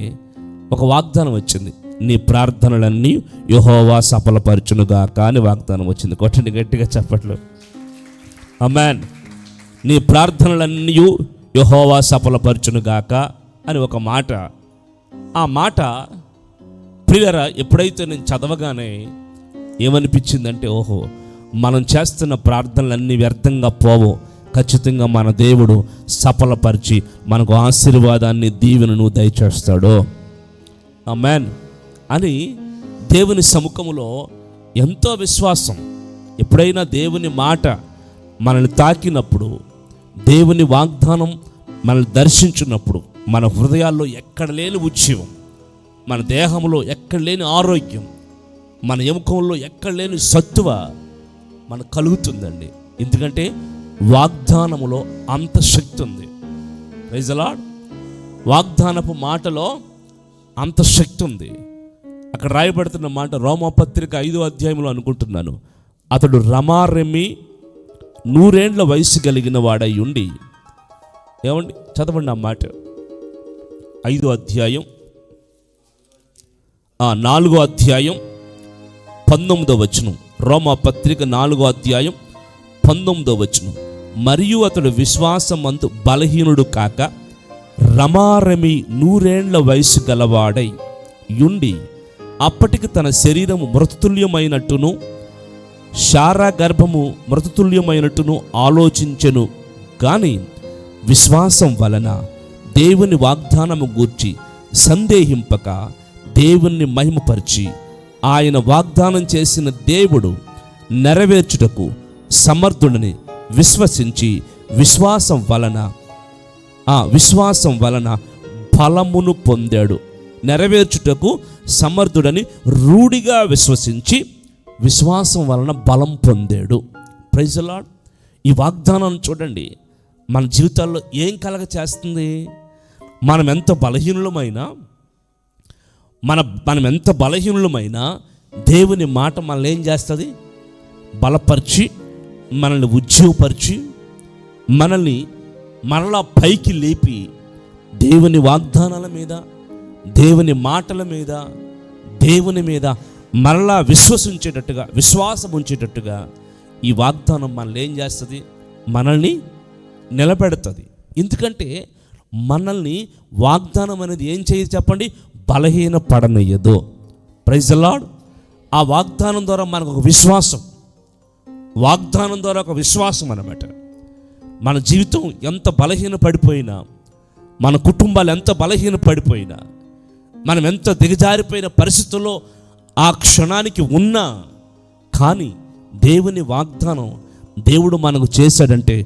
ఒక వాగ్దానం వచ్చింది. నీ ప్రార్థనలన్నీ యెహోవా సఫలపరచునుగాక అని వాగ్దానం వచ్చింది. కొట్టండి గట్టిగా చప్పట్లు. ఆమేన్. నీ ప్రార్థనలన్నీ యెహోవా సఫలపరచునుగాక అని ఒక మాట. ఆ మాట ప్రియరా ఎప్పుడైతే నేను చదవగానే ఏమనిపించిందంటే, ఓహో మనం చేస్తున్న ప్రార్థనలన్నీ వ్యర్థంగా పోవు, ఖచ్చితంగా మన దేవుడు సఫలపరిచి మనకు ఆశీర్వాదాన్ని దీవెనను దయచేస్తాడు. ఆమేన్ అని దేవుని సముఖములో ఎంతో విశ్వాసం. ఎప్పుడైనా దేవుని మాట మనల్ని తాకినప్పుడు, దేవుని వాగ్దానం మనల్ని దర్శించినప్పుడు, మన హృదయాల్లో ఎక్కడ లేని ఉత్సవం, మన దేహంలో ఎక్కడ లేని ఆరోగ్యం, మన ఎముకంలో ఎక్కడ లేని సత్తువ మనకు కలుగుతుందండి. ఎందుకంటే వాగ్దానములో అంత శక్తి ఉంది. Praise the lord. వాగ్దానపు మాటలో అంత శక్తి ఉంది. అక్కడ రాయబడుతున్న మాట రోమాపత్రిక 5వ అధ్యాయంలో అనుకుంటున్నాను. అతడు రమారెమి 100 ఏండ్ల వయసు కలిగిన వాడై ఉండి, ఏమండి చదవండి ఆ మాట. 5వ అధ్యాయం 4వ అధ్యాయం 19వ వచనం. రోమాపత్రిక 4వ అధ్యాయం 19వ వచనం. మరియు అతడు విశ్వాసమందు బలహీనుడు కాక రమారమి 100 ఏండ్ల వయసు గలవాడై యుండి అప్పటికి తన శరీరము మృతతుల్యమైనట్టును శారా గర్భము మృతతుల్యమైనట్టును ఆలోచించెను. కానీ విశ్వాసం వలన దేవుని వాగ్దానము గూర్చి సందేహింపక దేవుణ్ణి మహిమపరిచి, ఆయన వాగ్దానం చేసిన దేవుడు నెరవేర్చుటకు సమర్థుడని విశ్వసించి విశ్వాసం వలన బలమును పొందాడు. నెరవేర్చుటకు సమర్థుడని రూఢిగా విశ్వసించి విశ్వాసం వలన బలం పొందాడు. Praise the Lord. ఈ వాగ్దానం చూడండి, మన జీవితాల్లో ఏం కలగ చేస్తుంది. మనం ఎంత బలహీనులమైనా దేవుని మాట మనల్ని ఏం చేస్తుంది? బలపరిచి, మనల్ని ఉజ్జీవపరిచి, మనల్ని మరలా పైకి లేపి, దేవుని వాగ్దానాల మీద, దేవుని మాటల మీద, దేవుని మీద మరలా విశ్వాసం ఉంచేటట్టుగా ఈ వాగ్దానం మనల్ని ఏం చేస్తుంది? మనల్ని నిలబెడుతుంది. ఎందుకంటే మనల్ని వాగ్దానం అనేది ఏం చేయదు చెప్పండి? బలహీన పడనయ్యదు. Praise the lord. ఆ వాగ్దానం ద్వారా మనకు ఒక విశ్వాసం అన్నమాట. మన జీవితం ఎంత బలహీన పడిపోయినా, మన కుటుంబాలు ఎంత బలహీన పడిపోయినా, మనం ఎంత దిగజారిపోయిన పరిస్థితుల్లో ఆ క్షణానికి ఉన్నా, కానీ దేవుని వాగ్దానం దేవుడు మనకు చేశాడంటే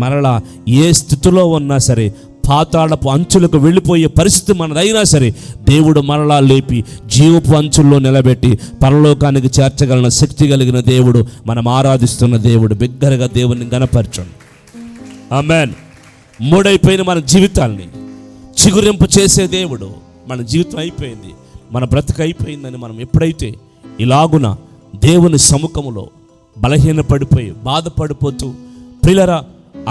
మరలా ఏ స్థితిలో ఉన్నా సరే, పాతాళపు అంచులకు వెళ్ళిపోయే పరిస్థితి మనదైనా సరే, దేవుడు మరలా లేపి జీవపు అంచుల్లో నిలబెట్టి పరలోకానికి చేర్చగలిగిన శక్తి కలిగిన దేవుడు, మనం ఆరాధిస్తున్న దేవుడు. బిగ్గరగా దేవుని గణపరచండి. ఆమేన్. మూడైపోయిన మన జీవితాల్ని చిగురింపు చేసే దేవుడు. మన జీవితం అయిపోయింది, మన బ్రతుకు అయిపోయిందని మనం ఎప్పుడైతే ఇలాగున దేవుని సముఖములో బలహీనపడిపోయి బాధపడిపోతూ ప్రియులరా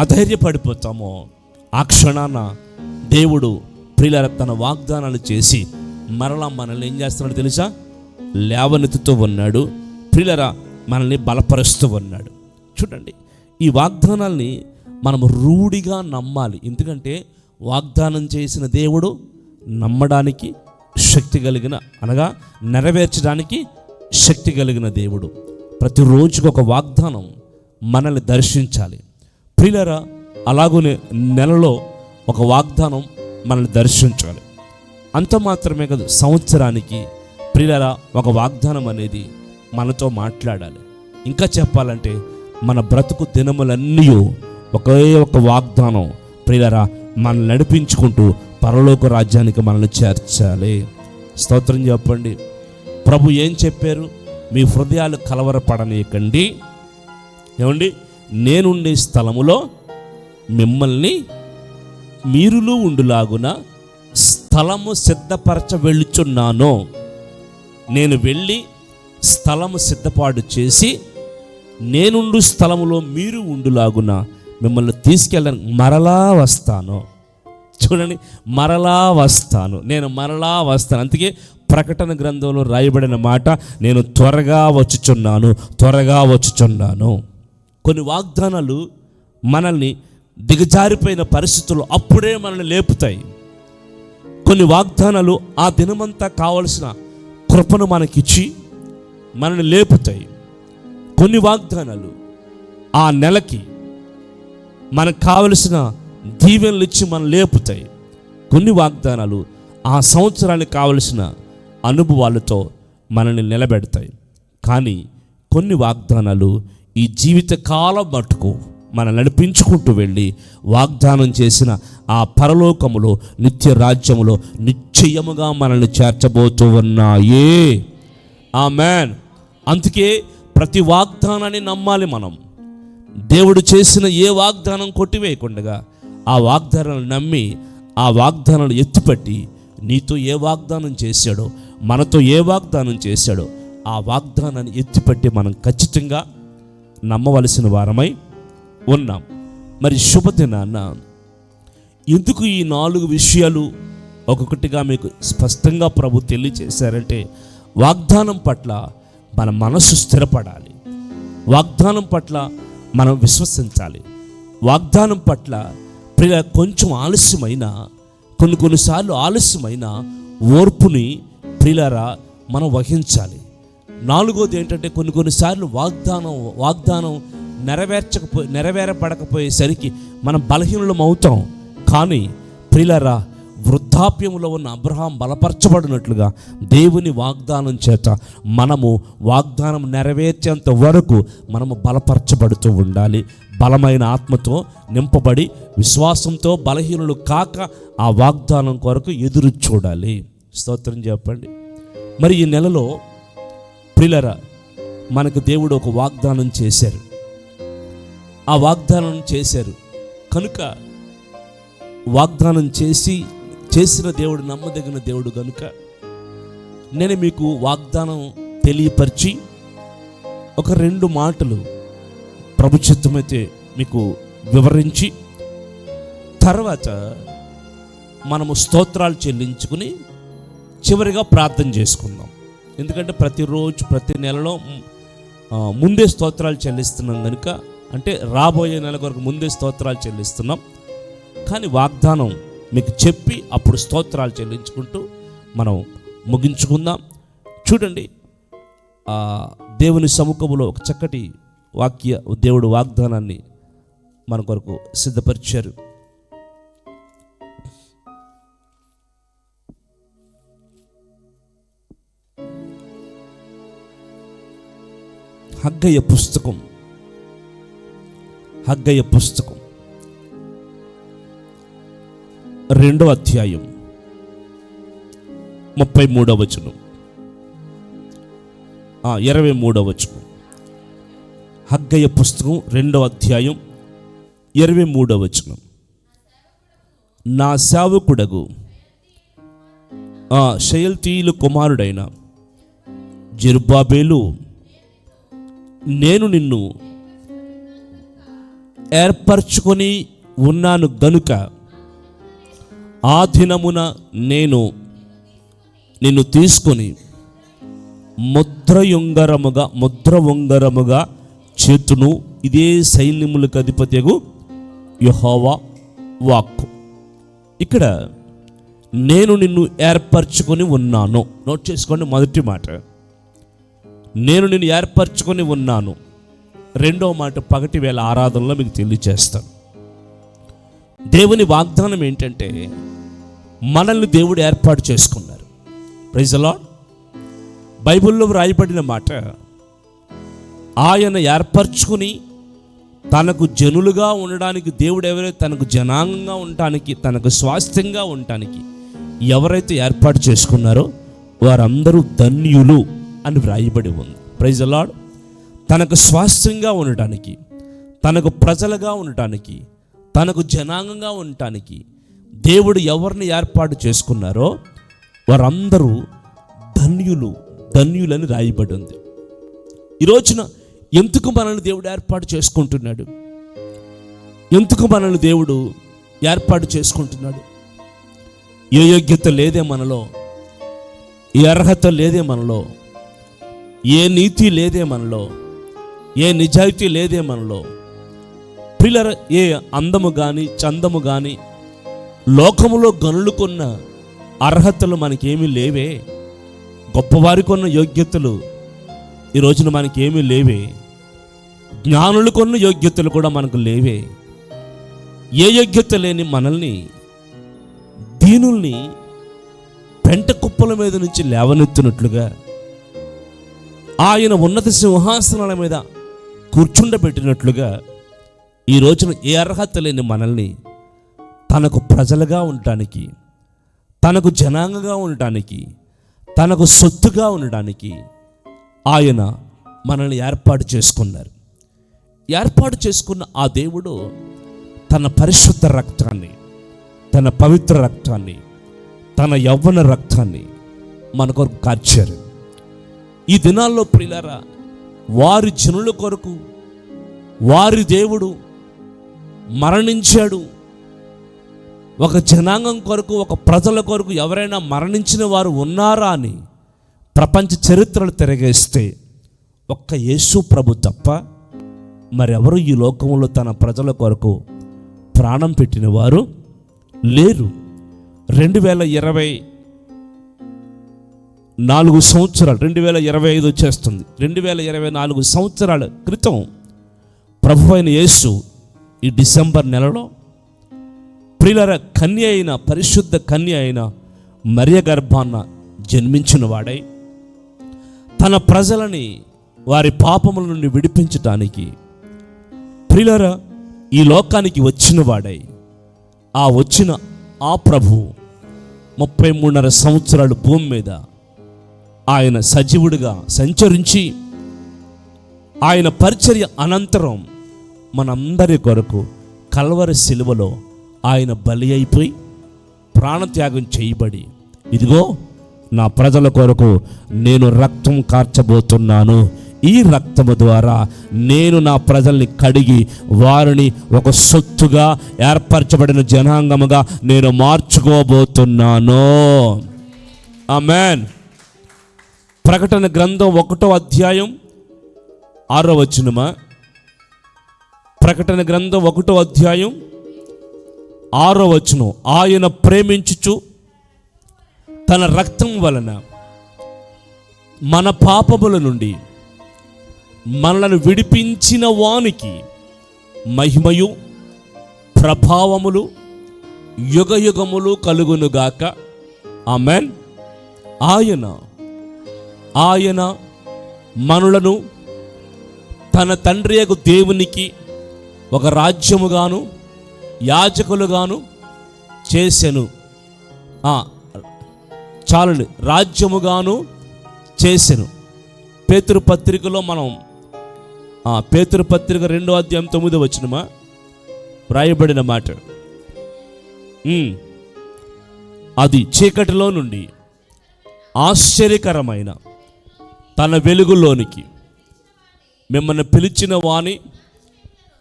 అధైర్యపడిపోతామో, ఆ క్షణాన దేవుడు ప్రియులరా తన వాగ్దానాలు చేసి మరలా మనల్ని ఏం చేస్తున్నాడు తెలుసా? లేవనెత్తుతూ ఉన్నాడు. ప్రియులరా మనల్ని బలపరుస్తూ ఉన్నాడు. చూడండి, ఈ వాగ్దానాల్ని మనం రూఢిగా నమ్మాలి. ఎందుకంటే వాగ్దానం చేసిన దేవుడు నమ్మడానికి శక్తి కలిగిన, అనగా నెరవేర్చడానికి శక్తి కలిగిన దేవుడు. ప్రతిరోజుకు ఒక వాగ్దానం మనల్ని దర్శించాలి. ప్రియులరా అలాగనే నెలలో ఒక వాగ్దానం మనల్ని దర్శించాలి. అంత మాత్రమే కాదు, సంవత్సరానికి ప్రియులరా ఒక వాగ్దానం అనేది మనతో మాట్లాడాలి. ఇంకా చెప్పాలంటే మన బ్రతుకు దినములన్నీ ఒకే ఒక వాగ్దానం ప్రియులరా మనల్ని నడిపించుకుంటూ పరలోక రాజ్యానికి మనల్ని చేర్చాలి. స్తోత్రం చెప్పండి. ప్రభు ఏం చెప్పారు? మీ హృదయాలు కలవరపడనీయకండి. ఏమండి? నేనుండే స్థలములో మిమ్మల్ని మీరులు ఉండులాగున స్థలము సిద్ధపరచ వెళ్ళుచున్నాను. నేను వెళ్ళి స్థలము సిద్ధపాటు చేసి నేనుండు స్థలములో మీరు ఉండులాగున మిమ్మల్ని తీసుకెళ్ళడానికి మరలా వస్తాను. చూడండి, మరలా వస్తాను, నేను మరలా వస్తాను. అందుకే ప్రకటన గ్రంథంలో రాయబడిన మాట, నేను త్వరగా వచ్చుచున్నాను, త్వరగా వచ్చుచున్నాను. కొన్ని వాగ్దానాలు మనల్ని దిగజారిపోయిన పరిస్థితుల్లో అప్పుడే మనల్ని లేపుతాయి. కొన్ని వాగ్దానాలు ఆ దినమంతా కావలసిన కృపను మనకిచ్చి మనల్ని లేపుతాయి. కొన్ని వాగ్దానాలు ఆ నెలకి మనకు కావలసిన దీవెనలు ఇచ్చి మనం లేపుతాయి. కొన్ని వాగ్దానాలు ఆ సంవత్సరానికి కావలసిన అనుభవాలతో మనల్ని నిలబెడతాయి. కానీ కొన్ని వాగ్దానాలు ఈ జీవిత కాలం మట్టుకు మనం నడిపించుకుంటూ వెళ్ళి వాగ్దానం చేసిన ఆ పరలోకములో నిత్య రాజ్యములో నిశ్చయముగా మనల్ని చేర్చబోతూ ఉన్నాయే. ఆమేన్. అందుకే ప్రతి వాగ్దానాన్ని నమ్మాలి మనం. దేవుడు చేసిన ఏ వాగ్దానం కొట్టివేయకుండా ఆ వాగ్దానాలు నమ్మి ఆ వాగ్దానాలు ఎత్తిపట్టి నీతో ఏ వాగ్దానం చేశాడో, మనతో ఏ వాగ్దానం చేశాడో ఆ వాగ్దానాన్ని ఎత్తిపట్టి మనం ఖచ్చితంగా నమ్మవలసిన వారమై ఉన్నాం. మరి శుభదినాన్న ఎందుకు ఈ 4 విషయాలు ఒక్కొక్కటిగా మీకు స్పష్టంగా ప్రభు తెలియచేశారంటే, వాగ్దానం పట్ల మన మనసు స్థిరపడాలి, వాగ్దానం పట్ల మనం విశ్వసించాలి. వాగ్దానం పట్ల ప్రియ కొంచెం ఆలస్యమైన, కొన్నిసార్లు ఆలస్యమైన ఓర్పుని ప్రియులారా మనం వహించాలి. 4వది ఏంటంటే, కొన్నిసార్లు వాగ్దానం నెరవేరపడకపోయేసరికి మనం బలహీనులం అవుతాం. కానీ ప్రియులారా వృద్ధాప్యంలో ఉన్న అబ్రహాం బలపరచబడినట్లుగా దేవుని వాగ్దానం చేత మనము వాగ్దానం నెరవేర్చేంత వరకు మనము బలపరచబడుతూ ఉండాలి. బలమైన ఆత్మతో నింపబడి విశ్వాసంతో బలహీనులు కాక ఆ వాగ్దానం కొరకు ఎదురు చూడాలి. స్తోత్రం చెప్పండి. మరి ఈ నెలలో ప్రియులారా మనకు దేవుడు ఒక వాగ్దానం చేశారు. ఆ వాగ్దానం చేశారు కనుక, వాగ్దానం చేసిన దేవుడు నమ్మదగిన దేవుడు కనుక నేను మీకు వాగ్దానం తెలియపరిచి ఒక 2 మాటలు ప్రభు చిత్తమైతే మీకు వివరించి తర్వాత మనము స్తోత్రాలు చెల్లించుకుని చివరిగా ప్రార్థన చేసుకుందాం. ఎందుకంటే ప్రతిరోజు ప్రతి నెలలో ముందే స్తోత్రాలు చెల్లిస్తున్నాం కనుక, అంటే రాబోయే నెల వరకు ముందే స్తోత్రాలు చెల్లిస్తున్నాం. కానీ వాగ్దానం మీకు చెప్పి అప్పుడు స్తోత్రాలు చెల్లించుకుంటూ మనం ముగించుకుందాం. చూడండి, దేవుని సముఖంలో ఒక చక్కటి దేవుడు వాగ్దానాన్ని మన కొరకు సిద్ధపరిచారు. హగ్గయ్య పుస్తకం 2వ అధ్యాయం 33వ వచనం, 23వ వచనం. హగ్గయ్య పుస్తకం 2వ అధ్యాయం 23వ వచనం. నా సేవకుడగు షయల్తీయులు కుమారుడైన జెరుబ్బాబేలు, నేను నిన్ను ఏర్పరచుకొని ఉన్నాను గనుక ఆ దినమున నేను నిన్ను తీసుకొని ముద్ర ఉంగరముగా చేతును. ఇదే సైన్యములకు అధిపతియగు యెహోవా వాక్కు. ఇక్కడ నేను నిన్ను ఏర్పరచుకొని ఉన్నాను. నోట్ చేసుకోండి. మొదటి మాట నేను నిన్ను ఏర్పరచుకొని ఉన్నాను. రెండవ మాట పగటి వేళ ఆరాధనలో మీకు తెలియజేస్తాను. దేవుని వాగ్దానం ఏంటంటే మనల్ని దేవుడు ఏర్పాటు చేసుకున్నారు. Praise the Lord. బైబిల్లో రాయబడిన మాట, ఆయన ఏర్పరచుకుని తనకు జనులుగా ఉండడానికి, దేవుడు ఎవరైతే తనకు జనాంగంగా ఉండటానికి, తనకు స్వాస్థ్యంగా ఉండటానికి ఎవరైతే ఏర్పాటు చేసుకున్నారో వారందరూ ధన్యులు అని వ్రాయబడి ఉంది. Praise the Lord. తనకు స్వాస్థ్యంగా ఉండటానికి, తనకు ప్రజలుగా ఉండటానికి, తనకు జనాంగంగా ఉండటానికి దేవుడు ఎవరిని ఏర్పాటు చేసుకున్నారో వారందరూ ధన్యులని రాయబడి ఉంది. ఈ రోజున ఎందుకు మనల్ని దేవుడు ఏర్పాటు చేసుకుంటున్నాడు? ఎందుకు మనల్ని దేవుడు ఏర్పాటు చేసుకుంటున్నాడు? ఏ యోగ్యత లేదే మనలో, ఏ అర్హత లేదే మనలో, ఏ నీతి లేదే మనలో, ఏ నిజాయితీ లేదే మనలో. ప్రియులారా, ఏ అందము కానీ చందము కానీ లోకములో గనులుకున్న అర్హతలు మనకేమీ లేవే. గొప్పవారికి ఉన్న యోగ్యతలు ఈ రోజున మనకేమీ లేవే. జ్ఞానులకు ఉన్న యోగ్యతలు కూడా మనకు లేవే. ఏ యోగ్యత లేని మనల్ని, దీనుల్ని పెంట కుప్పల మీద నుంచి లేవనెత్తినట్లుగా ఆయన ఉన్నత సింహాసనాల మీద కూర్చుండబెట్టినట్లుగా ఈ రోజున ఏ అర్హత లేని మనల్ని తనకు ప్రజలుగా ఉండటానికి, తనకు జనాంగంగా ఉండటానికి, తనకు సొత్తుగా ఉండడానికి ఆయన మనల్ని ఏర్పాటు చేసుకున్నారు. ఏర్పాటు చేసుకున్న ఆ దేవుడు తన పరిశుద్ధ రక్తాన్ని, తన పవిత్ర రక్తాన్ని, తన యవ్వన రక్తాన్ని మన కొరకు కార్చారు. ఈ దినాల్లో ప్రియులారా, వారి జనుల కొరకు వారి దేవుడు మరణించాడు. ఒక జనాంగం కొరకు, ఒక ప్రజల కొరకు ఎవరైనా మరణించిన వారు ఉన్నారా అని ప్రపంచ చరిత్రలు తిరగేస్తే ఒక్క యేసు ప్రభు తప్ప మరెవరు ఈ లోకంలో తన ప్రజల కొరకు ప్రాణం పెట్టిన వారు లేరు. 2024 సంవత్సరాలు, 2025 వచ్చేస్తుంది. 2024 సంవత్సరాల క్రితం ప్రభు అయిన యేసు ఈ డిసెంబర్ నెలలో ప్రియులారా కన్య అయిన, పరిశుద్ధ కన్య అయిన మరియ గర్భాన జన్మించిన వాడై తన ప్రజలని వారి పాపముల నుండి విడిపించటానికి ప్రియులారా ఈ లోకానికి వచ్చిన వాడై, వచ్చిన ఆ ప్రభు 33.5 సంవత్సరాలు భూమి మీద ఆయన సజీవుడిగా సంచరించి ఆయన పరిచర్య అనంతరం మనందరి కొరకు కల్వరి శిలువలో ఆయన బలి అయిపోయి ప్రాణత్యాగం చేయబడి, ఇదిగో నా ప్రజల కొరకు నేను రక్తం కార్చబోతున్నాను, ఈ రక్తము ద్వారా నేను నా ప్రజల్ని కడిగి వారిని ఒక సొత్తుగా ఏర్పరచబడిన జనాంగముగా నేను మార్చుకోబోతున్నాను. ఆమేన్. ప్రకటన గ్రంథం 1వ అధ్యాయం 6వ వచనమా? ప్రకటన గ్రంథం 1వ అధ్యాయం 6వ వచనం. ఆయన ప్రేమించుచు తన రక్తం వలన మన పాపముల నుండి మనలను విడిపించిన వానికి మహిమయు ప్రభావములు యుగయుగములు కలుగునుగాక. ఆమేన్. ఆయన మనలను తన తండ్రి యొక్క దేవునికి ఒక రాజ్యముగాను యాజకులుగాను చేసెను. చాలండి, రాజ్యముగాను చేసెను. పేతురు పత్రికలో మనం పేతురు పత్రిక 2వ అధ్యాయం 9వ వచనమా వ్రాయబడిన మాట, అది చీకటిలో నుండి ఆశ్చర్యకరమైన తన వెలుగులోనికి మిమ్మల్ని పిలిచిన వాని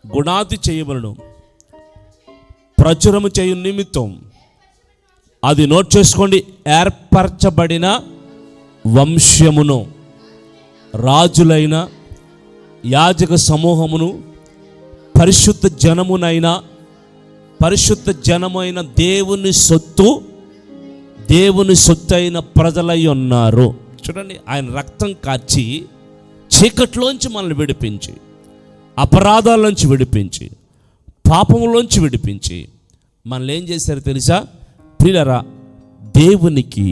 గుణాతి చేయవలను ప్రచురము చేయు నిమిత్తం, అది నోట్ చేసుకోండి, ఏర్పరచబడిన వంశమును, రాజులైన యాజక సమూహమును, పరిశుద్ధ జనమైన దేవుని సొత్తు అయిన ప్రజలై ఉన్నారు. చూడండి, ఆయన రక్తం కార్చి చీకట్లోంచి మనల్ని విడిపించి, అపరాధాల్లోంచి విడిపించి, పాపంలోంచి విడిపించి మనల్ని ఏం చేశారు తెలుసా ప్రియులారా? దేవునికి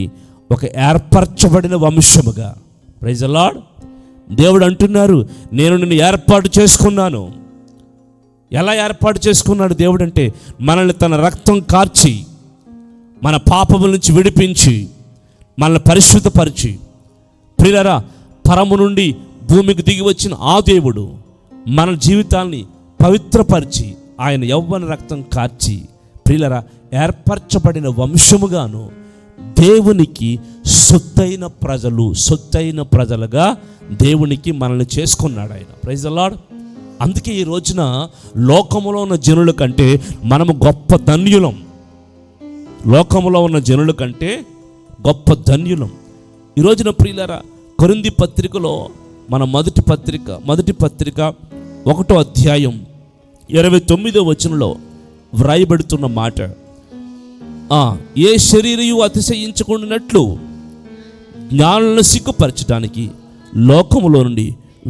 ఒక ఏర్పరచబడిన వంశముగా. Praise the lord. దేవుడు అంటున్నారు, నేను నిన్ను ఏర్పాటు చేసుకున్నాను. ఎలా ఏర్పాటు చేసుకున్నాడు దేవుడు అంటే, మనల్ని తన రక్తం కార్చి మన పాపముల నుంచి విడిపించి మనల్ని పరిశుద్ధపరిచి, ప్రియులారా, పరము నుండి భూమికి దిగి వచ్చిన ఆ దేవుడు మన జీవితాన్ని పవిత్రపరిచి ఆయన యవ్వన రక్తం కార్చి, ప్రియులారా, ఏర్పరచబడిన వంశముగాను దేవునికి సొత్తైన ప్రజలుగా దేవునికి మనల్ని చేసుకున్నాడు ఆయన. Praise the Lord. అందుకే ఈ రోజున లోకములో ఉన్న జనుల కంటే మనము గొప్ప ధన్యులం. లోకములో ఉన్న జనుల కంటే గొప్ప ధన్యులం. ఈ రోజున ప్రియులారా, కొరింథీ పత్రికలో మన మొదటి పత్రిక 1వ అధ్యాయం 29వ వచనంలో వ్రాయబడుతున్న మాట, ఏ శరీరయు అతిశయించుకున్నట్లు జ్ఞానులను సిగ్గుపరచడానికి లోకములో నుండి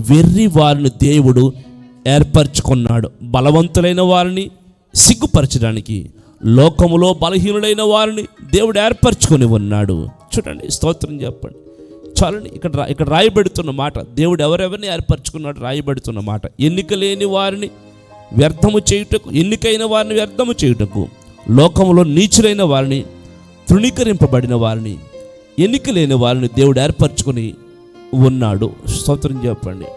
వెర్రి వారిని దేవుడు ఏర్పరచుకున్నాడు. బలవంతులైన వారిని సిగ్గుపరచడానికి లోకములో బలహీనులైన వారిని దేవుడు ఏర్పరచుకొని ఉన్నాడు. చూడండి, స్తోత్రం చెప్పండి. చాలండి, ఇక్కడ రాయబడుతున్న మాట, దేవుడు ఎవరెవరిని ఏర్పరచుకున్నాడు రాయబడుతున్న మాట. ఎన్నిక లేని వారిని వ్యర్థము చేయుటకు, ఎన్నికైన వారిని వ్యర్థము చేయుటకు, లోకములో నీచులైన వారిని, తృణీకరింపబడిన వారిని, ఎన్నిక లేని వారిని దేవుడు ఏర్పరచుకొని ఉన్నాడు. స్తోత్రం చెప్పండి.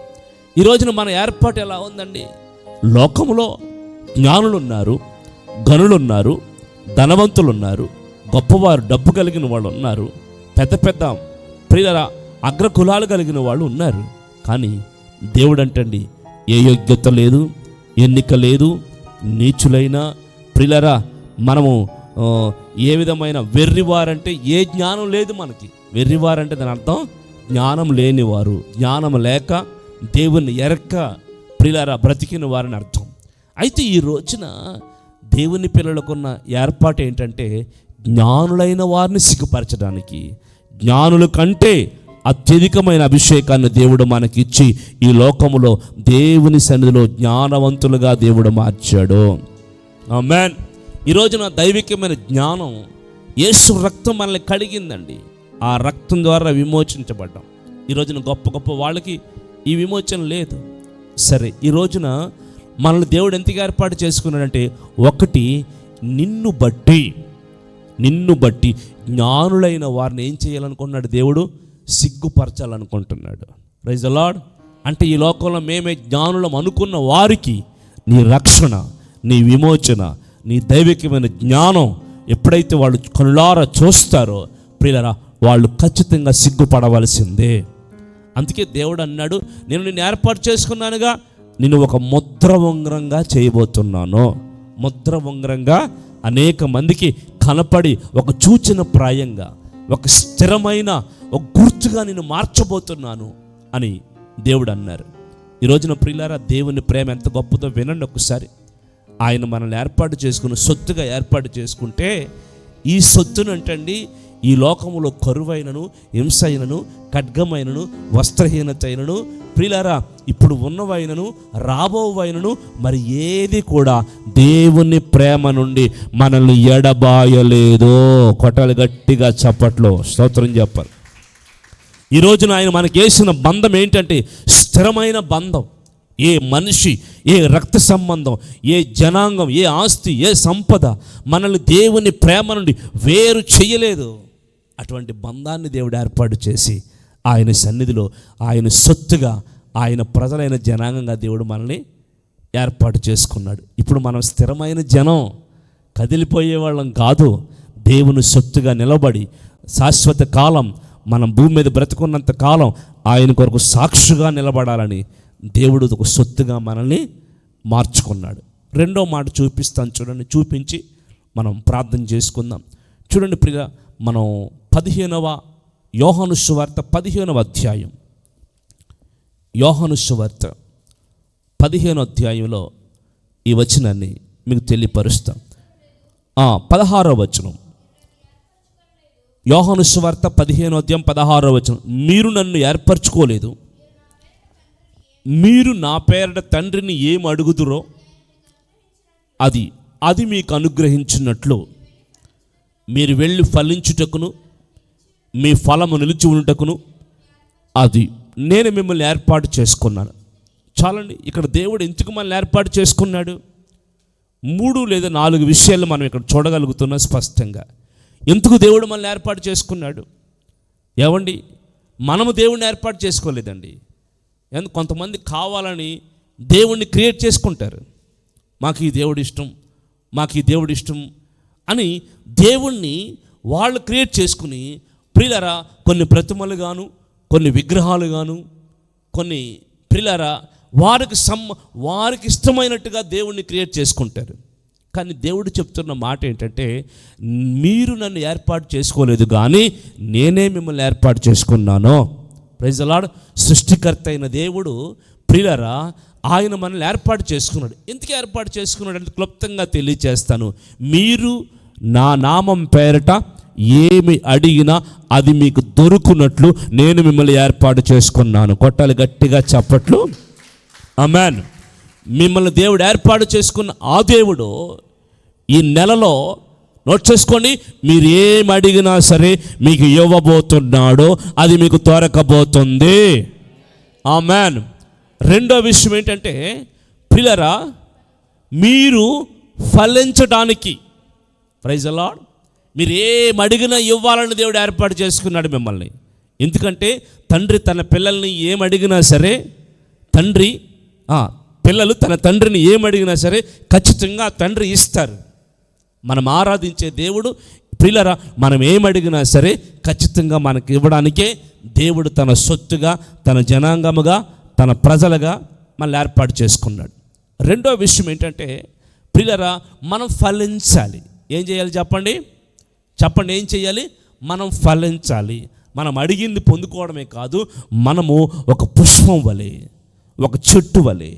ఈ రోజున మన ఏర్పాటు ఎలా ఉందండి? లోకములో జ్ఞానులు ఉన్నారు, గనులు ఉన్నారు, ధనవంతులు ఉన్నారు, గొప్పవారు, డబ్బు కలిగిన వాళ్ళు ఉన్నారు, పెద్ద పెద్ద ప్రియుల అగ్ర కులాలు కలిగిన వాళ్ళు ఉన్నారు. కానీ దేవుడు అంటండి, ఏ యోగ్యత లేదు, ఎన్నిక లేదు, నీచులైన ప్రియులరా, మనము ఏ విధమైన వెర్రివారంటే ఏ జ్ఞానం లేదు మనకి. వెర్రివారంటే దాని అర్థం జ్ఞానం లేనివారు, జ్ఞానం లేక దేవుని ఎరక్క ప్రియులారా బ్రతికిన వారని అర్థం. అయితే ఈ రోజున దేవుని పిల్లలకున్న ఏర్పాటు ఏంటంటే, జ్ఞానులైన వారిని సిగ్గుపరచడానికి, జ్ఞానుల కంటే అత్యధికమైన అభిషేకాన్ని దేవుడు మనకిచ్చి ఈ లోకములో దేవుని సన్నిధిలో జ్ఞానవంతులుగా దేవుడు మార్చాడు. ఆమేన్. ఈ రోజున దైవికమైన జ్ఞానం, యేసు రక్తం మనల్ని కడిగిందండి. ఆ రక్తం ద్వారా విమోచించబడ్డాం. ఈ రోజున గొప్ప గొప్ప వాళ్ళకి ఈ విమోచన లేదు. సరే, ఈ రోజున మనల్ని దేవుడు ఎంతగా ఏర్పాటు చేసుకున్నాడంటే, ఒకటి, నిన్ను బట్టి జ్ఞానులైన వారిని ఏం చేయాలనుకున్నాడు దేవుడు? సిగ్గుపరచాలనుకుంటున్నాడు. Praise the lord. అంటే ఈ లోకంలో మేమే జ్ఞానులం అనుకున్న వారికి నీ రక్షణ, నీ విమోచన, నీ దైవికమైన జ్ఞానం ఎప్పుడైతే వాళ్ళు కళ్ళారా చూస్తారో ప్రియులారా, వాళ్ళు ఖచ్చితంగా సిగ్గుపడవలసిందే. అందుకే దేవుడు అన్నాడు, నేను నిన్ను ఏర్పాటు చేసుకున్నానుగా, నిన్ను ఒక ముద్ర ఉంగరంగా చేయబోతున్నాను. ముద్ర ఉంగరంగా అనేక మందికి కనపడి ఒక సూచన ప్రాయంగా, ఒక స్థిరమైన ఒక గుర్తుగా నిన్ను మార్చబోతున్నాను అని దేవుడు అన్నారు. ఈ రోజున ప్రియులారా, దేవుని ప్రేమ ఎంత గొప్పదో వినండి ఒకసారి. ఆయన మనల్ని ఏర్పాటు చేసుకుని సొత్తుగా ఏర్పాటు చేసుకుంటే, ఈ సొత్తును అంటండి ఈ లోకములో కరువైనను, హింసైనను, ఖడ్గమైనను, వస్త్రహీనతైనను, ప్రియులారా ఇప్పుడు ఉన్నవైనను, రాబోవైనను మరి ఏది కూడా దేవుని ప్రేమ నుండి మనల్ని ఎడబాయలేదో. కొట్టాలి గట్టిగా చప్పట్లో, స్తోత్రం చెప్పాలి. ఈ రోజున ఆయన మనకి వేసిన బంధం ఏంటంటే స్థిరమైన బంధం. ఏ మనిషి, ఏ రక్త సంబంధం, ఏ జనాంగం, ఏ ఆస్తి, ఏ సంపద మనల్ని దేవుని ప్రేమ నుండి వేరు చేయలేదు. అటువంటి బంధాన్ని దేవుడు ఏర్పాటు చేసి ఆయన సన్నిధిలో ఆయన సొత్తుగా, ఆయన ప్రజలైన జనాంగంగా దేవుడు మనల్ని ఏర్పాటు చేసుకున్నాడు. ఇప్పుడు మనం స్థిరమైన జనం, కదిలిపోయే వాళ్ళం కాదు. దేవుని సొత్తుగా నిలబడి శాశ్వత కాలం మనం భూమి మీద బ్రతుకున్నంత కాలం ఆయన కొరకు సాక్షిగా నిలబడాలని దేవుడు ఒక సొత్తుగా మనల్ని మార్చుకున్నాడు. రెండో మాట చూపిస్తాను చూడండి, చూపించి మనం ప్రార్థన చేసుకుందాం. చూడండి ప్రియ, మనం 15వ యోహాను సువార్త 15వ అధ్యాయం, యోహాను సువార్త 15వ అధ్యాయంలో ఈ వచనాన్ని మీకు తెలియపరుస్తాం. 16వ వచనం, యోహాను సువార్త 15వ అధ్యాయం 16వ వచనం. మీరు నన్ను ఏర్పరచుకోలేదు, మీరు నా పేరట తండ్రిని ఏం అడుగుదురో అది మీకు అనుగ్రహించినట్లు మీరు వెళ్ళి ఫలించుటకును మీ ఫలము నిలిచి ఉండుటకును అది నేను మిమ్మల్ని ఏర్పాటు చేసుకున్నాను. చాలండి, ఇక్కడ దేవుడు ఎందుకు మనల్ని ఏర్పాటు చేసుకున్నాడు? 3 లేదా 4 విషయాలు మనం ఇక్కడ చూడగలుగుతున్నాం స్పష్టంగా. ఎందుకు దేవుడు మనల్ని ఏర్పాటు చేసుకున్నాడు? ఏమండి, మనము దేవుడిని ఏర్పాటు చేసుకోలేదండి. ఎందుకు కొంతమంది కావాలని దేవుణ్ణి క్రియేట్ చేసుకుంటారు. మాకు ఈ దేవుడు ఇష్టం, మాకు ఈ దేవుడు ఇష్టం అని దేవుణ్ణి వాళ్ళు క్రియేట్ చేసుకుని, ప్రియులారా, కొన్ని ప్రతిమలు గాను, కొన్ని విగ్రహాలు గాను, కొన్ని ప్రియులారా వారికి ఇష్టమైనట్టుగా దేవుణ్ణి క్రియేట్ చేసుకుంటారు. కానీ దేవుడు చెప్తున్న మాట ఏంటంటే, మీరు నన్ను ఏర్పాటు చేసుకోలేదు కానీ నేనే మిమ్మల్ని ఏర్పాటు చేసుకున్నాను. Praise the Lord. సృష్టికర్త అయిన దేవుడు ప్రియులారా ఆయన మనల్ని ఏర్పాటు చేసుకున్నాడు. ఎందుకు ఏర్పాటు చేసుకున్నాడు అంటే క్లుప్తంగా తెలియచేస్తాను. మీరు నా నామం పేరట ఏమి అడిగినా అది మీకు దొరుకున్నట్లు నేను మిమ్మల్ని ఏర్పాటు చేసుకున్నాను. కొట్టాలి గట్టిగా చప్పట్లు. ఆమేన్. మిమ్మల్ని దేవుడు ఏర్పాటు చేసుకున్న ఆ దేవుడు ఈ నెలలో నోట్ చేసుకోండి, మీరు ఏం అడిగినా సరే మీకు ఇవ్వబోతున్నాడో అది మీకు దొరకబోతుంది. ఆమేన్. రెండో విషయం ఏంటంటే ప్రియులారా, మీరు ఫలించడానికి, ప్రైజ్ ది లార్డ్, మీరు ఏం అడిగినా ఇవ్వాలని దేవుడు ఏర్పాటు చేసుకున్నాడు మిమ్మల్ని. ఎందుకంటే తండ్రి తన పిల్లల్ని ఏం అడిగినా సరే, పిల్లలు తన తండ్రిని ఏం అడిగినా సరే ఖచ్చితంగా తండ్రి ఇస్తారు. మనం ఆరాధించే దేవుడు ప్రియులారా, మనం ఏమడిగినా సరే ఖచ్చితంగా మనకి ఇవ్వడానికే దేవుడు తన సొత్తుగా, తన జనాంగముగా, తన ప్రజలుగా మనల్ని ఏర్పాటు చేసుకున్నాడు. రెండో విషయం ఏంటంటే ప్రియులారా, మనం ఫలించాలి. ఏం చేయాలి చెప్పండి? ఏం చేయాలి? మనం ఫలించాలి. మనం అడిగింది పొందుకోవడమే కాదు, మనము ఒక పుష్పం వలె, ఒక చెట్టు వలె,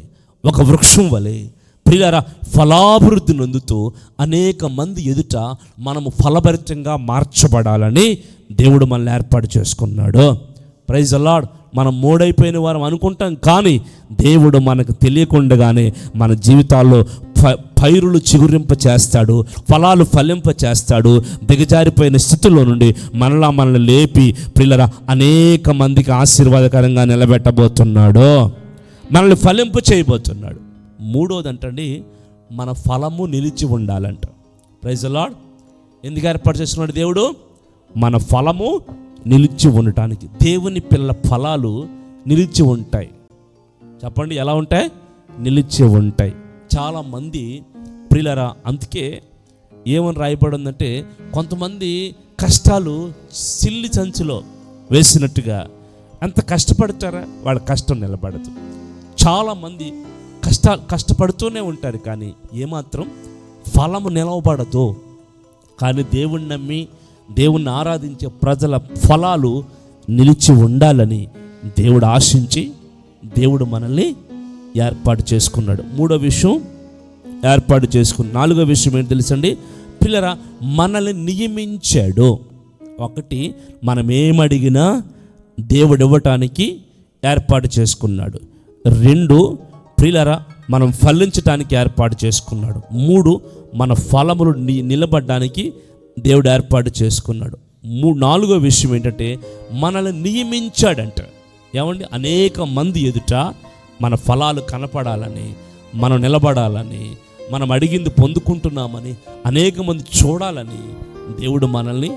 ఒక వృక్షం వలె ప్రియులారా ఫలాభివృద్ధి నొందుతూ అనేక మంది ఎదుట మనము ఫలభరితంగా మార్చబడాలని దేవుడు మనల్ని ఏర్పాటు చేసుకున్నాడు. Praise the Lord. మనం మూడైపోయిన వారం అనుకుంటాం, కానీ దేవుడు మనకు తెలియకుండానే మన జీవితాల్లో పైరులు చిగురింప చేస్తాడు, ఫలాలు ఫలింప చేస్తాడు. దిగజారిపోయిన స్థితిలో నుండి మనల్ని లేపి ప్రియులారా అనేక మందికి ఆశీర్వాదకరంగా నిలబెట్టబోతున్నాడు, మనల్ని ఫలింపు చేయబోతున్నాడు. మూడోది అంటండి, మన ఫలము నిలిచి ఉండాలంట. Praise the Lord. ఎందుకు ఏర్పాటు చేస్తున్నాడు దేవుడు? మన ఫలము నిలిచి ఉండటానికి. దేవుని పిల్లల ఫలాలు నిలిచి ఉంటాయి. చెప్పండి, ఎలా ఉంటాయి? నిలిచి ఉంటాయి. చాలామంది ప్రియులారా, అందుకే ఏమని రాయబడిందంటే, కొంతమంది కష్టాలు సిల్లి సంచిలో వేసినట్టుగా అంత కష్టపడతారా, వాళ్ళ కష్టం నిలబడదు. చాలామంది కష్టపడుతూనే ఉంటారు, కానీ ఏమాత్రం ఫలము నిలవబడదు. కానీ దేవుణ్ణి నమ్మి దేవుణ్ణి ఆరాధించే ప్రజల ఫలాలు నిలిచి ఉండాలని దేవుడు ఆశించి దేవుడు మనల్ని ఏర్పాటు చేసుకున్నాడు. మూడో విషయం ఏర్పాటు చేసుకుని, నాలుగో విషయం ఏంటి తెలుసండి పిల్లరా, మనల్ని నియమించాడు. ఒకటి, మనం ఏమడిగినా దేవుడు ఇవ్వటానికి ఏర్పాటు చేసుకున్నాడు. రెండు, ప్రియులరా మనం ఫలించటానికి ఏర్పాటు చేసుకున్నాడు. మూడు, మన ఫలములు నిలబడడానికి దేవుడు ఏర్పాటు చేసుకున్నాడు. నాలుగో విషయం ఏంటంటే మనల్ని నియమించాడంట. ఏమండి, అనేక మంది ఎదుట మన ఫలాలు కనపడాలని, మనం నిలబడాలని, మనం అడిగింది పొందుకుంటున్నామని అనేక మంది చూడాలని దేవుడు మనల్ని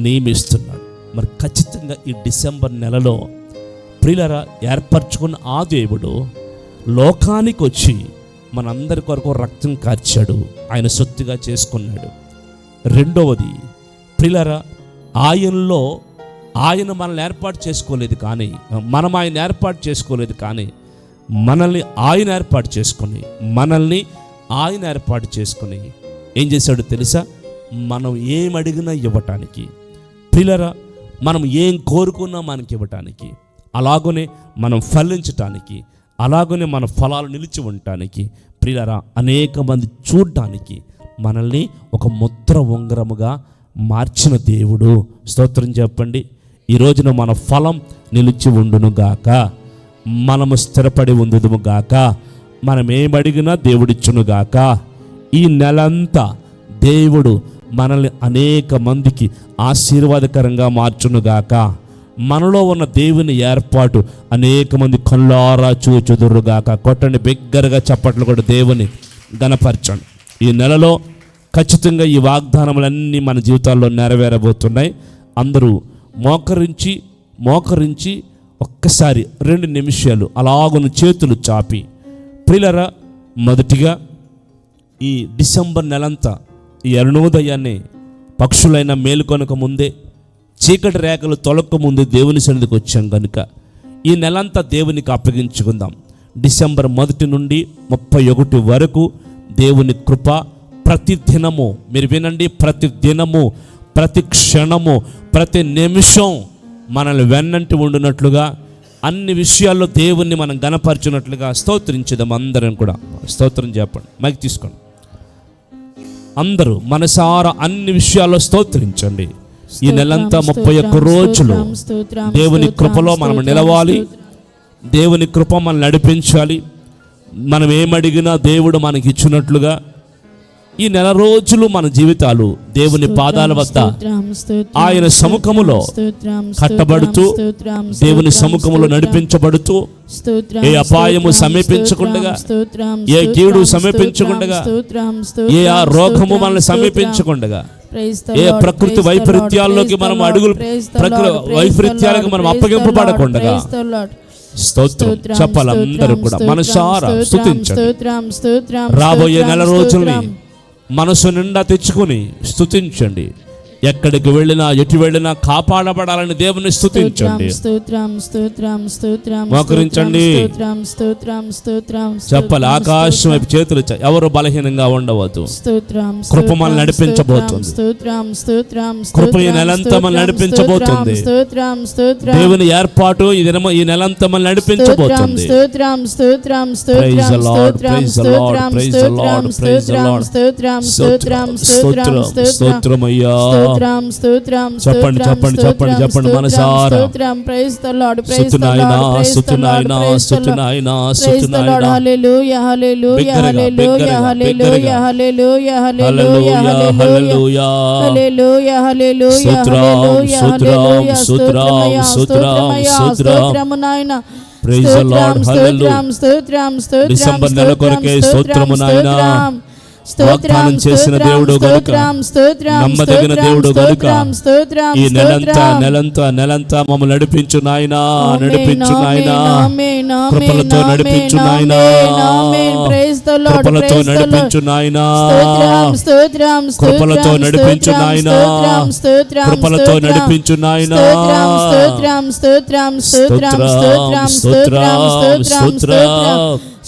నియమిస్తున్నాడు. మరి ఖచ్చితంగా ఈ డిసెంబర్ నెలలో ప్రియులారా, ఏర్పరచుకున్న ఆ దేవుడు లోకానికి వచ్చి మనందరి కొరకు రక్తం కార్చాడు, ఆయన సొత్తుగా చేసుకున్నాడు. రెండవది ప్రియులారా, ఆయనలో ఆయన మనల్ని ఏర్పాటు చేసుకోలేదు, కానీ మనం ఆయన ఏర్పాటు చేసుకోలేదు, కానీ మనల్ని ఆయన ఏర్పాటు చేసుకుని ఏం చేశాడు తెలుసా? మనం ఏం అడిగినా ఇవ్వటానికి, ప్రియులారా, మనం ఏం కోరుకున్నా మనకి ఇవ్వటానికి, అలాగనే మనం ఫలించటానికి, అలాగనే మన ఫలాలు నిలిచి ఉండటానికి, ప్రియులారా, అనేక మంది చూడటానికి మనల్ని ఒక ముద్ర ఉంగరముగా మార్చిన దేవుడు. స్తోత్రం చెప్పండి. ఈ రోజున మన ఫలం నిలిచి ఉండునుగాక, మనము స్థిరపడి ఉందుదుముగాక, మనం ఏమడిగినా దేవుడిచ్చునుగాక. ఈ నెలంతా దేవుడు మనల్ని అనేక మందికి ఆశీర్వాదకరంగా మార్చునుగాక. మనలో ఉన్న దేవుని ఏర్పాటు అనేక మంది కళ్ళారా చూచుదురుగాక. కొట్టండి, బిగ్గరగా చప్పట్లు కూడా దేవుని గణపరచండి. ఈ నెలలో ఖచ్చితంగా ఈ వాగ్దానములన్నీ మన జీవితాల్లో నెరవేరబోతున్నాయి. అందరూ మోకరించి ఒక్కసారి 2 నిమిషాలు అలాగున చేతులు చాపి, ప్రియులారా, మొదటిగా ఈ డిసెంబర్ నెలంతా ఈ అరుణోదయాన్ని పక్షులైన మేలుకొనక ముందే, చీకటి రేఖలు తొలక్క ముందే దేవుని సన్నిధికి వచ్చాం కనుక ఈ నెలంతా దేవునికి అప్పగించుకుందాం. డిసెంబర్ 1 నుండి 31 వరకు దేవుని కృప ప్రతి దినము, మీరు వినండి, ప్రతి దినము, ప్రతి క్షణము, ప్రతి నిమిషం మనల్ని వెన్నంటి ఉండునట్లుగా, అన్ని విషయాల్లో దేవుణ్ణి మనం గణపరచున్నట్లుగా స్తోత్రించుదాం. అందరం కూడా స్తోత్రం చెప్పండి. మైక్ తీసుకోండి. అందరూ మనసారా అన్ని విషయాల్లో స్తోత్రించండి. ఈ నెలంతా 31 రోజులు దేవుని కృపలో మనం నిలవాలి. దేవుని కృప మనల్ని నడిపించాలి. మనం ఏమడిగినా దేవుడు మనకి ఇచ్చినట్లుగా ఈ నెల రోజులు మన జీవితాలు దేవుని పాదాల వద్ద ఆయన సముఖములో కట్టబడుతూ, దేవుని సముఖములో నడిపించబడుతూ, ఏ అపాయము సమీపించకుండగా, ఏ కీడు సమీపించకుండగా, ఏ ఆ రోగము మనల్ని సమీపించకుండగా, ఏ ప్రకృతి వైపరీత్యాల్లోకి మనం వైపరీత్యాలకు మనం అప్పగింపబడకుండగా స్తోత్రం చెప్పాలి. అందరూ కూడా మనసారా స్తుతించండి. రాబోయే నెల రోజుల్ని మనసు నిండా తెచ్చుకొని స్తుతించండి. ఎక్కడికి వెళ్ళినా, ఎటు వెళ్ళినా కాపాడబడాలని దేవుని స్తుతించండి. మోకరించండి, చెప్పాలి. ఆకాశం వైపు చేతులు, ఎవరు బలహీనంగా ఉండవద్దు. కృప మనల్ని నడిపించబోతుంది. కృప ఈ నెలంతా మనల్ని నడిపించబోతుంది. దేవుని ఏర్పాటు ఈ నెలంతా మనల్ని నడిపించబోతుంది. Praise the lord, praise the lord, praise the lord, praise the lord. స్తోత్రమయ్యా. చెప్పండి చెప్పండి చెప్పండి చెప్పండి మనసారా. స్తుతినాయనా, స్తుతినాయనా, స్తుతినాయనా, స్తుతినాయనా. హల్లెలూయా, hallelujah, hallelujah, hallelujah, hallelujah, hallelujah, hallelujah, hallelujah, hallelujah, hallelujah, స్తోత్రం, స్తోత్రం, స్తోత్రం నాయనా. ప్రైజ్ ది లార్డ్, హల్లెలూయా. డిసెంబర్ నెల కొరకే స్తోత్రము నాయనా. వాగ్దానం చేసిన దేవుడు గనుక, నమ్మదగిన దేవుడు గనుక ఈ నెలంతా మమ్మల్ని నడిపించు నాయనా, నడిపించు నాయనా, కృపలతో నడిపించు నాయనా, కృపలతో నడిపించు నాయనా, కృపలతో నడిపించు నాయనా, కృపలతో నడిపించు నాయనా.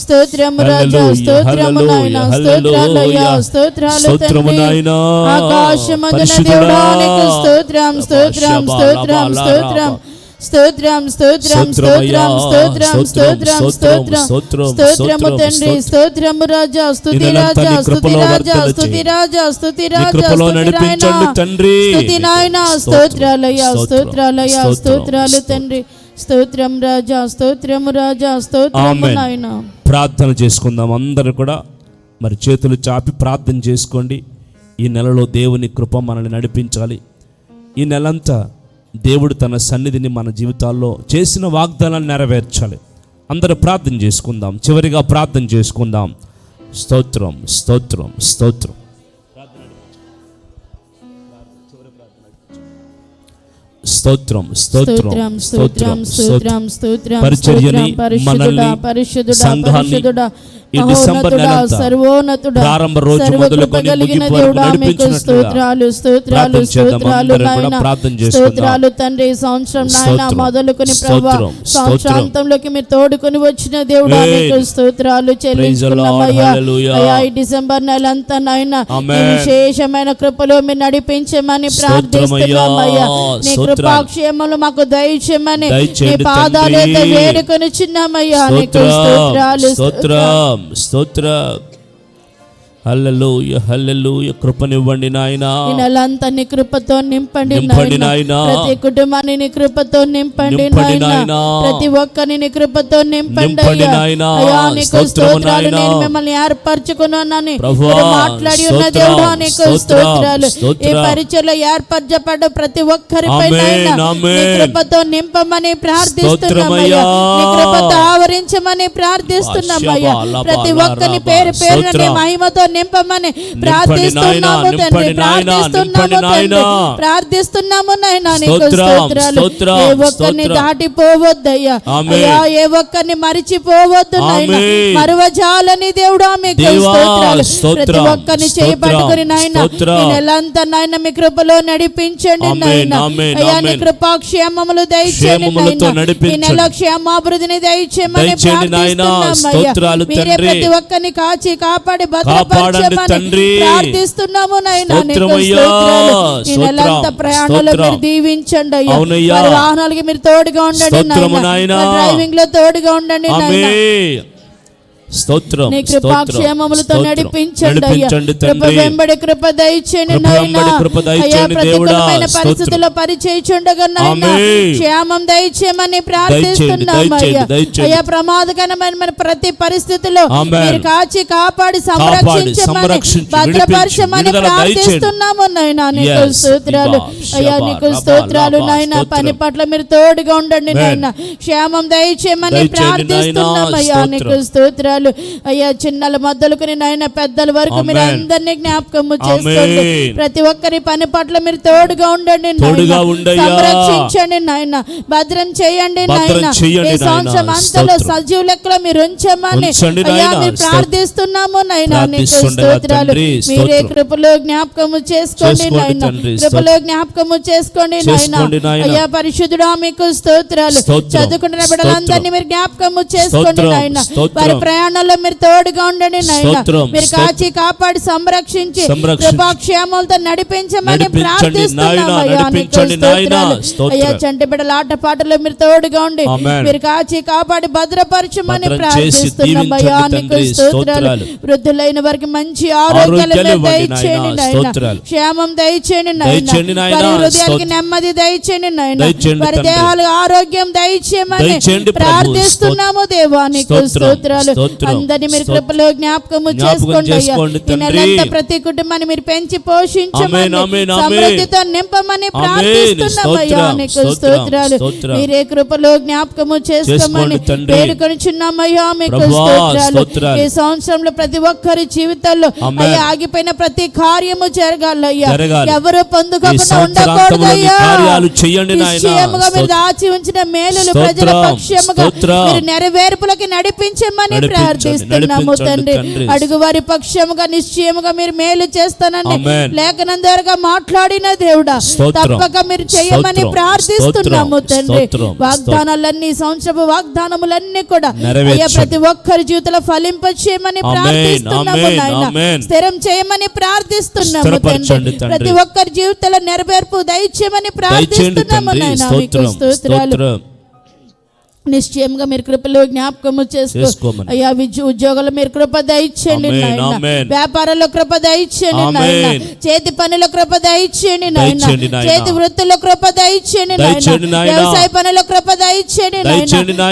స్తోత్రము రాజా, స్తోత్రము నాయనా, స్తోత్రాలయ్యా, స్తోత్రము నాయనా. ఆకాశమందున దేవుడానికి స్తోత్రం, స్తోత్రం, స్తోత్రం, స్తోత్రం, స్తోత్రం, స్తోత్రం, స్తోత్రం, స్తోత్రం, స్తోత్రం, స్తోత్రం, స్తోత్రము తండ్రి, స్తోత్రము రాజా, స్తుతి రాజా, స్తుతి రాజా, స్తుతి రాజా, స్తుతి రాజా, స్తుతి నాయనా, స్తోత్రాలయ్యా, స్తోత్రాలయ్యా, స్తోత్రాలు తండ్రి, స్తోత్రం రాజా, స్తోత్రము రాజా, స్తోత్రము నాయనా. ప్రార్థన చేసుకుందాం. అందరూ కూడా మరి చేతులు చాపి ప్రార్థన చేసుకోండి. ఈ నెలలో దేవుని కృప మనల్ని నడిపించాలి. ఈ నెలంతా దేవుడు తన సన్నిధిని మన జీవితాల్లో చేసిన వాగ్దానాలు నెరవేర్చాలి. అందరూ ప్రార్థన చేసుకుందాం. చివరిగా ప్రార్థన చేసుకుందాం. స్తోత్రం, స్తోత్రం, స్తోత్రం. స్తోత్రం, స్తోత్రం, స్తోత్రం, స్తోత్రం. పరిచర్యని, మనల్ని, సంఘాన్ని ఈ డిసెంబర్ నెలంతా ప్రారంభ రోజు మొదలుకొని ముగింపు వరకు నడిపించినట్లుగా ప్రార్థన చేద్దాం. అందరం కూడా ప్రార్థన చేసుకుందాం. తండ్రి, సంవత్సరం నాయన మొదలుకొని ప్రభువా సంవత్సరాంతంలోకి మీరు తోడుకొని వచ్చిన దేవుడా మీకు స్తోత్రాలు చెల్లించుకున్నామయ్యా. అయ్యా, ఈ డిసెంబర్ నెలంతా నాయన విశేషమైన కృపలో మీరు నడిపించమని ప్రార్థిస్తున్నామయ్యా. నీ కృపాక్షేమలు మాకు దయచేయమని నీ పాదాలు వేడుకొని చిన్నామయ్యా. నీకు స్తోత్రాలు. స్తోత్రం, స్తోత్రం. హల్లెలూయా, హల్లెలూయా. కృపనివ్వండి నాయనా. ఈ నెలంతా నీ కృపతో నింపండి నాయనా. ప్రతి కుటుంబాన్ని నీ కృపతో నింపండి నాయనా. ప్రతి ఒక్కరిని నీ కృపతో నింపండి అయ్యా. అయ్యా, నీకు స్తోత్రాలు. నేను మిమ్మల్ని ఏర్పరచుకున్నానని మాట్లాడి ఉన్న దేవుడా నీకు స్తోత్రాలు. ఈ పరిచయలో ఏర్పరచబడ్డ ప్రతి ఒక్కరిపై నీ కృపతో నింపమని ప్రార్థిస్తున్నామయ్యా. నీ కృపతో ఆవరించమని ప్రార్థిస్తున్నామయ్యా. ప్రతి ఒక్కరిని పేరు పేరున మహిమతో నింపమని ప్రార్థిస్తున్నాము తండ్రి. ప్రార్థిస్తున్నాము నాయనా. నీకు స్తోత్రాలు. ఏ ఒక్కరిని దాటిపోవద్దయ్యా. అయ్యా, ఏ ఒక్కరిని మరిచిపోవద్దు నాయనా. మరువజాలని దేవుడా మీకు స్తోత్రాలు. ప్రతి ఒక్కరిని చేయబట్టుకుని నాయనా ఈ నెలంతా నాయన మీ కృపలో నడిపించండి నాయనా. అయ్యా, నీ కృపాక్షేమములు దయచేయండి నాయనా. ఈ నెల క్షేమాభివృద్ధిని దయచేయమని ప్రార్థిస్తున్నామయ్యా. మీరే ప్రతి ఒక్కరిని కాచి కాపాడి ప్రార్థిస్తున్నాము నాయనా. ఈ నెలంతా ప్రయాణాలు మీరు దీవించండి అయ్యా. వాహనాలకి మీరు తోడుగా ఉండండి నాయనా. డ్రైవింగ్ లో తోడుగా ఉండండి నాయనా. స్తోత్రం, నీ కృపాక్షేమములతో నడిపించండి అయ్యా. కృప వెంబడి కృప దయచేయండి నాయనా. అయ్యా, ప్రతికూలమైన పరిస్థితుల్లో పరిచయించుండగా నాయనా క్షేమం దయచేయమని ప్రార్థిస్తున్నాము అయ్యా. అయ్యా, ప్రమాదకరమైన ప్రతి పరిస్థితిలో మీరు కాచి కాపాడి సంరక్షించమని భద్రపరచమని ప్రార్థిస్తున్నాము నాయనా. నీకు స్తోత్రాలు అయ్యా. నీకు స్తోత్రాలు నాయనా. పని పట్ల మీరు తోడుగా ఉండండి నాయనా. క్షేమం దయచేయమని ప్రార్థిస్తున్నాము అయ్యా. నీకు స్తోత్రాలు అయ్యా. చిన్నల మొదలుకొని నాయన పెద్దల వరకు మీరు అందరినీ జ్ఞాపకము చేసుకోండి. ప్రతి ఒక్కరి పని పట్ల మీరు తోడుగా ఉండండి నాయనా. సంరక్షించండి నాయన. భద్రం చేయండి నాయన. ఈ సంవత్సరం అంతలో సజీవ లెక్కలో మీరు ఉంచమని అయ్యా మీరు ప్రార్థిస్తున్నాము నాయనా. నీకు స్తోత్రాలు. మీరే కృపలో జ్ఞాపకము చేసుకోండి నాయన. కృపలో జ్ఞాపకము చేసుకోండి నాయన. అయ్యా, పరిశుద్ధుడా మీకు స్తోత్రాలు. చదువుకుంటున్న బిడ్డలందరినీ మీరు జ్ఞాపకము చేసుకోండి నాయన. వారి ప్రయాణంలో మీరు తోడుగా ఉండండి నాయనా. మీరు కాచి కాపాడి సంరక్షించి కృపాక్షేమాలతో నడిపించమని ప్రార్థిస్తున్నాము అయ్యా. నీకు స్తోత్రాలు. అయ్యా, చంటి బిడ్డల ఆటపాటలో మీరు తోడుగా ఉండి మీరు కాచి కాపాడి భద్రపరచమని ప్రార్థిస్తున్నాము అయ్యా. నీకు స్తోత్రాలు. వృద్ధులైన వారికి మంచి ఆరోగ్యాలు దయచేయండి నాయనా. క్షేమం దయచేయండి నాయనా. వారి హృదయానికి నెమ్మది దయచేయండి నాయనా. వారి దేహాలకు ఆరోగ్యం దయచేయమని ప్రార్థిస్తున్నాము దేవా. నీకు స్తోత్రాలు. అందరినీ మీరు కృపలో జ్ఞాపకము చేసుకోండి అయ్యా. ఈ నెలంతా ప్రతి కుటుంబాన్ని మీరు పెంచి పోషించమని సమృద్ధితో నింపమని ప్రార్థిస్తున్నాము అయ్యా. నీకు స్తోత్రాలు. మీరే కృపలో జ్ఞాపకము చేసుకోమని వేడుకొనిచున్నామయ్యా. మీకు స్తోత్రాలు. ఈ సంవత్సరంలో ప్రతి ఒక్కరి జీవితాల్లో అయ్యా ఆగిపోయిన ప్రతి కార్యము జరగాలయ్యా. ఎవరు పొందుకోకుండా ఉండకూడదు అయ్యా. నిశ్చయముగా మీరు దాచి ఉంచిన మేలులు ప్రజల పక్షముగా మీరు నెరవేర్పులకి నడిపించమని ప్రార్థిస్తున్నాము తండ్రి. అడుగు వారి పక్షముగా నిశ్చయముగా మీరు మేలు చేస్తానని లేఖనం ద్వారా మాట్లాడిన దేవుడా తప్పక మీరు చేయమని ప్రార్థిస్తున్నాము తండ్రి. వాగ్దానాలన్నీ సంవత్సరపు వాగ్దానములన్నీ కూడా అయ్యా ప్రతి ఒక్కరి జీవితంలో ఫలింప చేయమని ప్రార్థిస్తున్నాము నాయన. స్థిరం చేయమని ప్రార్థిస్తున్నాము తండ్రి. ప్రతి ఒక్కరి జీవితంలో నెరవేర్పు దయచేయమని ప్రార్థిస్తున్నాము నాయన. మీకు స్తోత్రాలు. నిశ్చయంగా మీరు కృపలో జ్ఞాపకము చేసుకోమని అయ్యా. ఉద్యోగాలు మీరు కృప దయచేయండి నాయన. వ్యాపారంలో కృప దయచేయండి నాయన. చేతి పనుల కృప దయచేయండి నాయన. చేతి వృత్తుల్లో కృప దయచేయండి నాయన. వ్యవసాయ పనుల కృప దయచేయండి నాయన.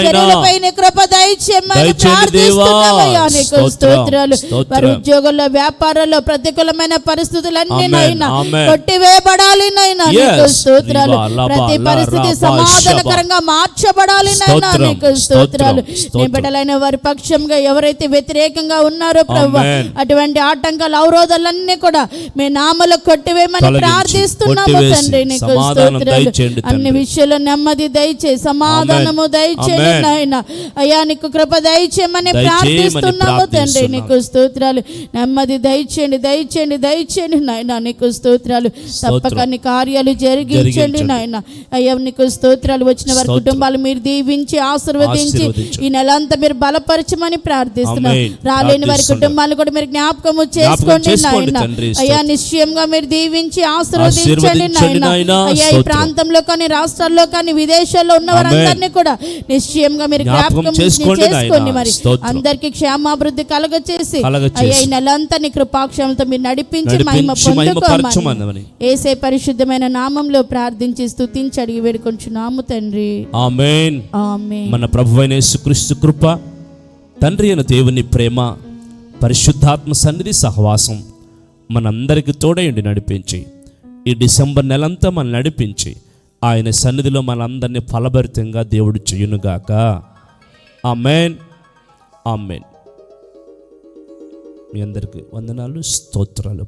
చెరువులపైన కృప దయచేయమని ప్రార్థిస్తున్నామయ్యా. నీకు స్తోత్రాలు. వారి ఉద్యోగంలో వ్యాపారంలో ప్రతికూలమైన పరిస్థితులన్నీ నాయన కొట్టివేయబడాలి నాయన. నీకు స్తోత్రాలు. ప్రతి పరిస్థితి సమాధానకరంగా మార్చబడాలి నాయన. నీకు స్తోత్రాలు. నీ బిడ్డలైన వారి పక్షంగా ఎవరైతే వ్యతిరేకంగా ఉన్నారో ప్రభువా, అటువంటి ఆటంకాలు అవరోధాలన్నీ కూడా మీ నామలో కొట్టివేయమని ప్రార్థిస్తున్నాము తండ్రి. నీకు స్తోత్రాలు. అన్ని విషయాల్లో నెమ్మది దయచేయి, సమాధానము దయచేయండి నాయన. అయ్యా నీకు కృప దయచేయమని ప్రార్థిస్తున్నాము తండ్రి. నీకు స్తోత్రాలు. నెమ్మది దయచేయండి, దయచేయండి, దయచేయండి నాయన. నీకు స్తోత్రాలు. తప్పక నీ కార్యాలు జరిగించండి నాయన. అయ్యా నీకు స్తోత్రాలు. వచ్చిన వారి కుటుంబాలు మీరు దీవించి ఆశీర్వదించి ఈ నెలంతా మీరు బలపరచమని ప్రార్థిస్తున్నాం. రాలేని వారి కుటుంబాలు కూడా మీరు జ్ఞాపకము చేసుకోండి నాయన. అయ్యా నిశ్చయంగా మీరు దీవించి ఆశీర్వదించండి నాయన. అయ్యా ఈ ప్రాంతంలో కానీ రాష్ట్రాల్లో కానీ విదేశాల్లో ఉన్న వారందరినీ కూడా నిశ్చయంగా మీరు జ్ఞాపకం చేసుకోండి. మరి అందరికి క్షేమాభివృద్ధి కలగచేసి అయ్యా ఈ నెలంతా నీ కృపాక్షేమంతో మీరు నడిపించి మహిమ పొందుకోమని యేసే పరిశుద్ధమైన నామంలో ప్రార్థించి స్తుతించి అడిగి వేడుకొంచున్నాము తండ్రి. ఆమేన్. ఆమేన్. మన ప్రభువైన యేసుక్రీస్తు కృప, తండ్రి అయిన దేవుని ప్రేమ, పరిశుద్ధాత్మ సన్నిధి సహవాసం మనందరికి తోడయండి నడిపించి ఈ డిసెంబర్ నెలంతా మనం నడిపించి ఆయన సన్నిధిలో మనందరినీ ఫలభరితంగా దేవుడు చేయునుగాక. ఆమేన్. ఆమేన్. మీ అందరికి వందనాలు, స్తోత్రాలు.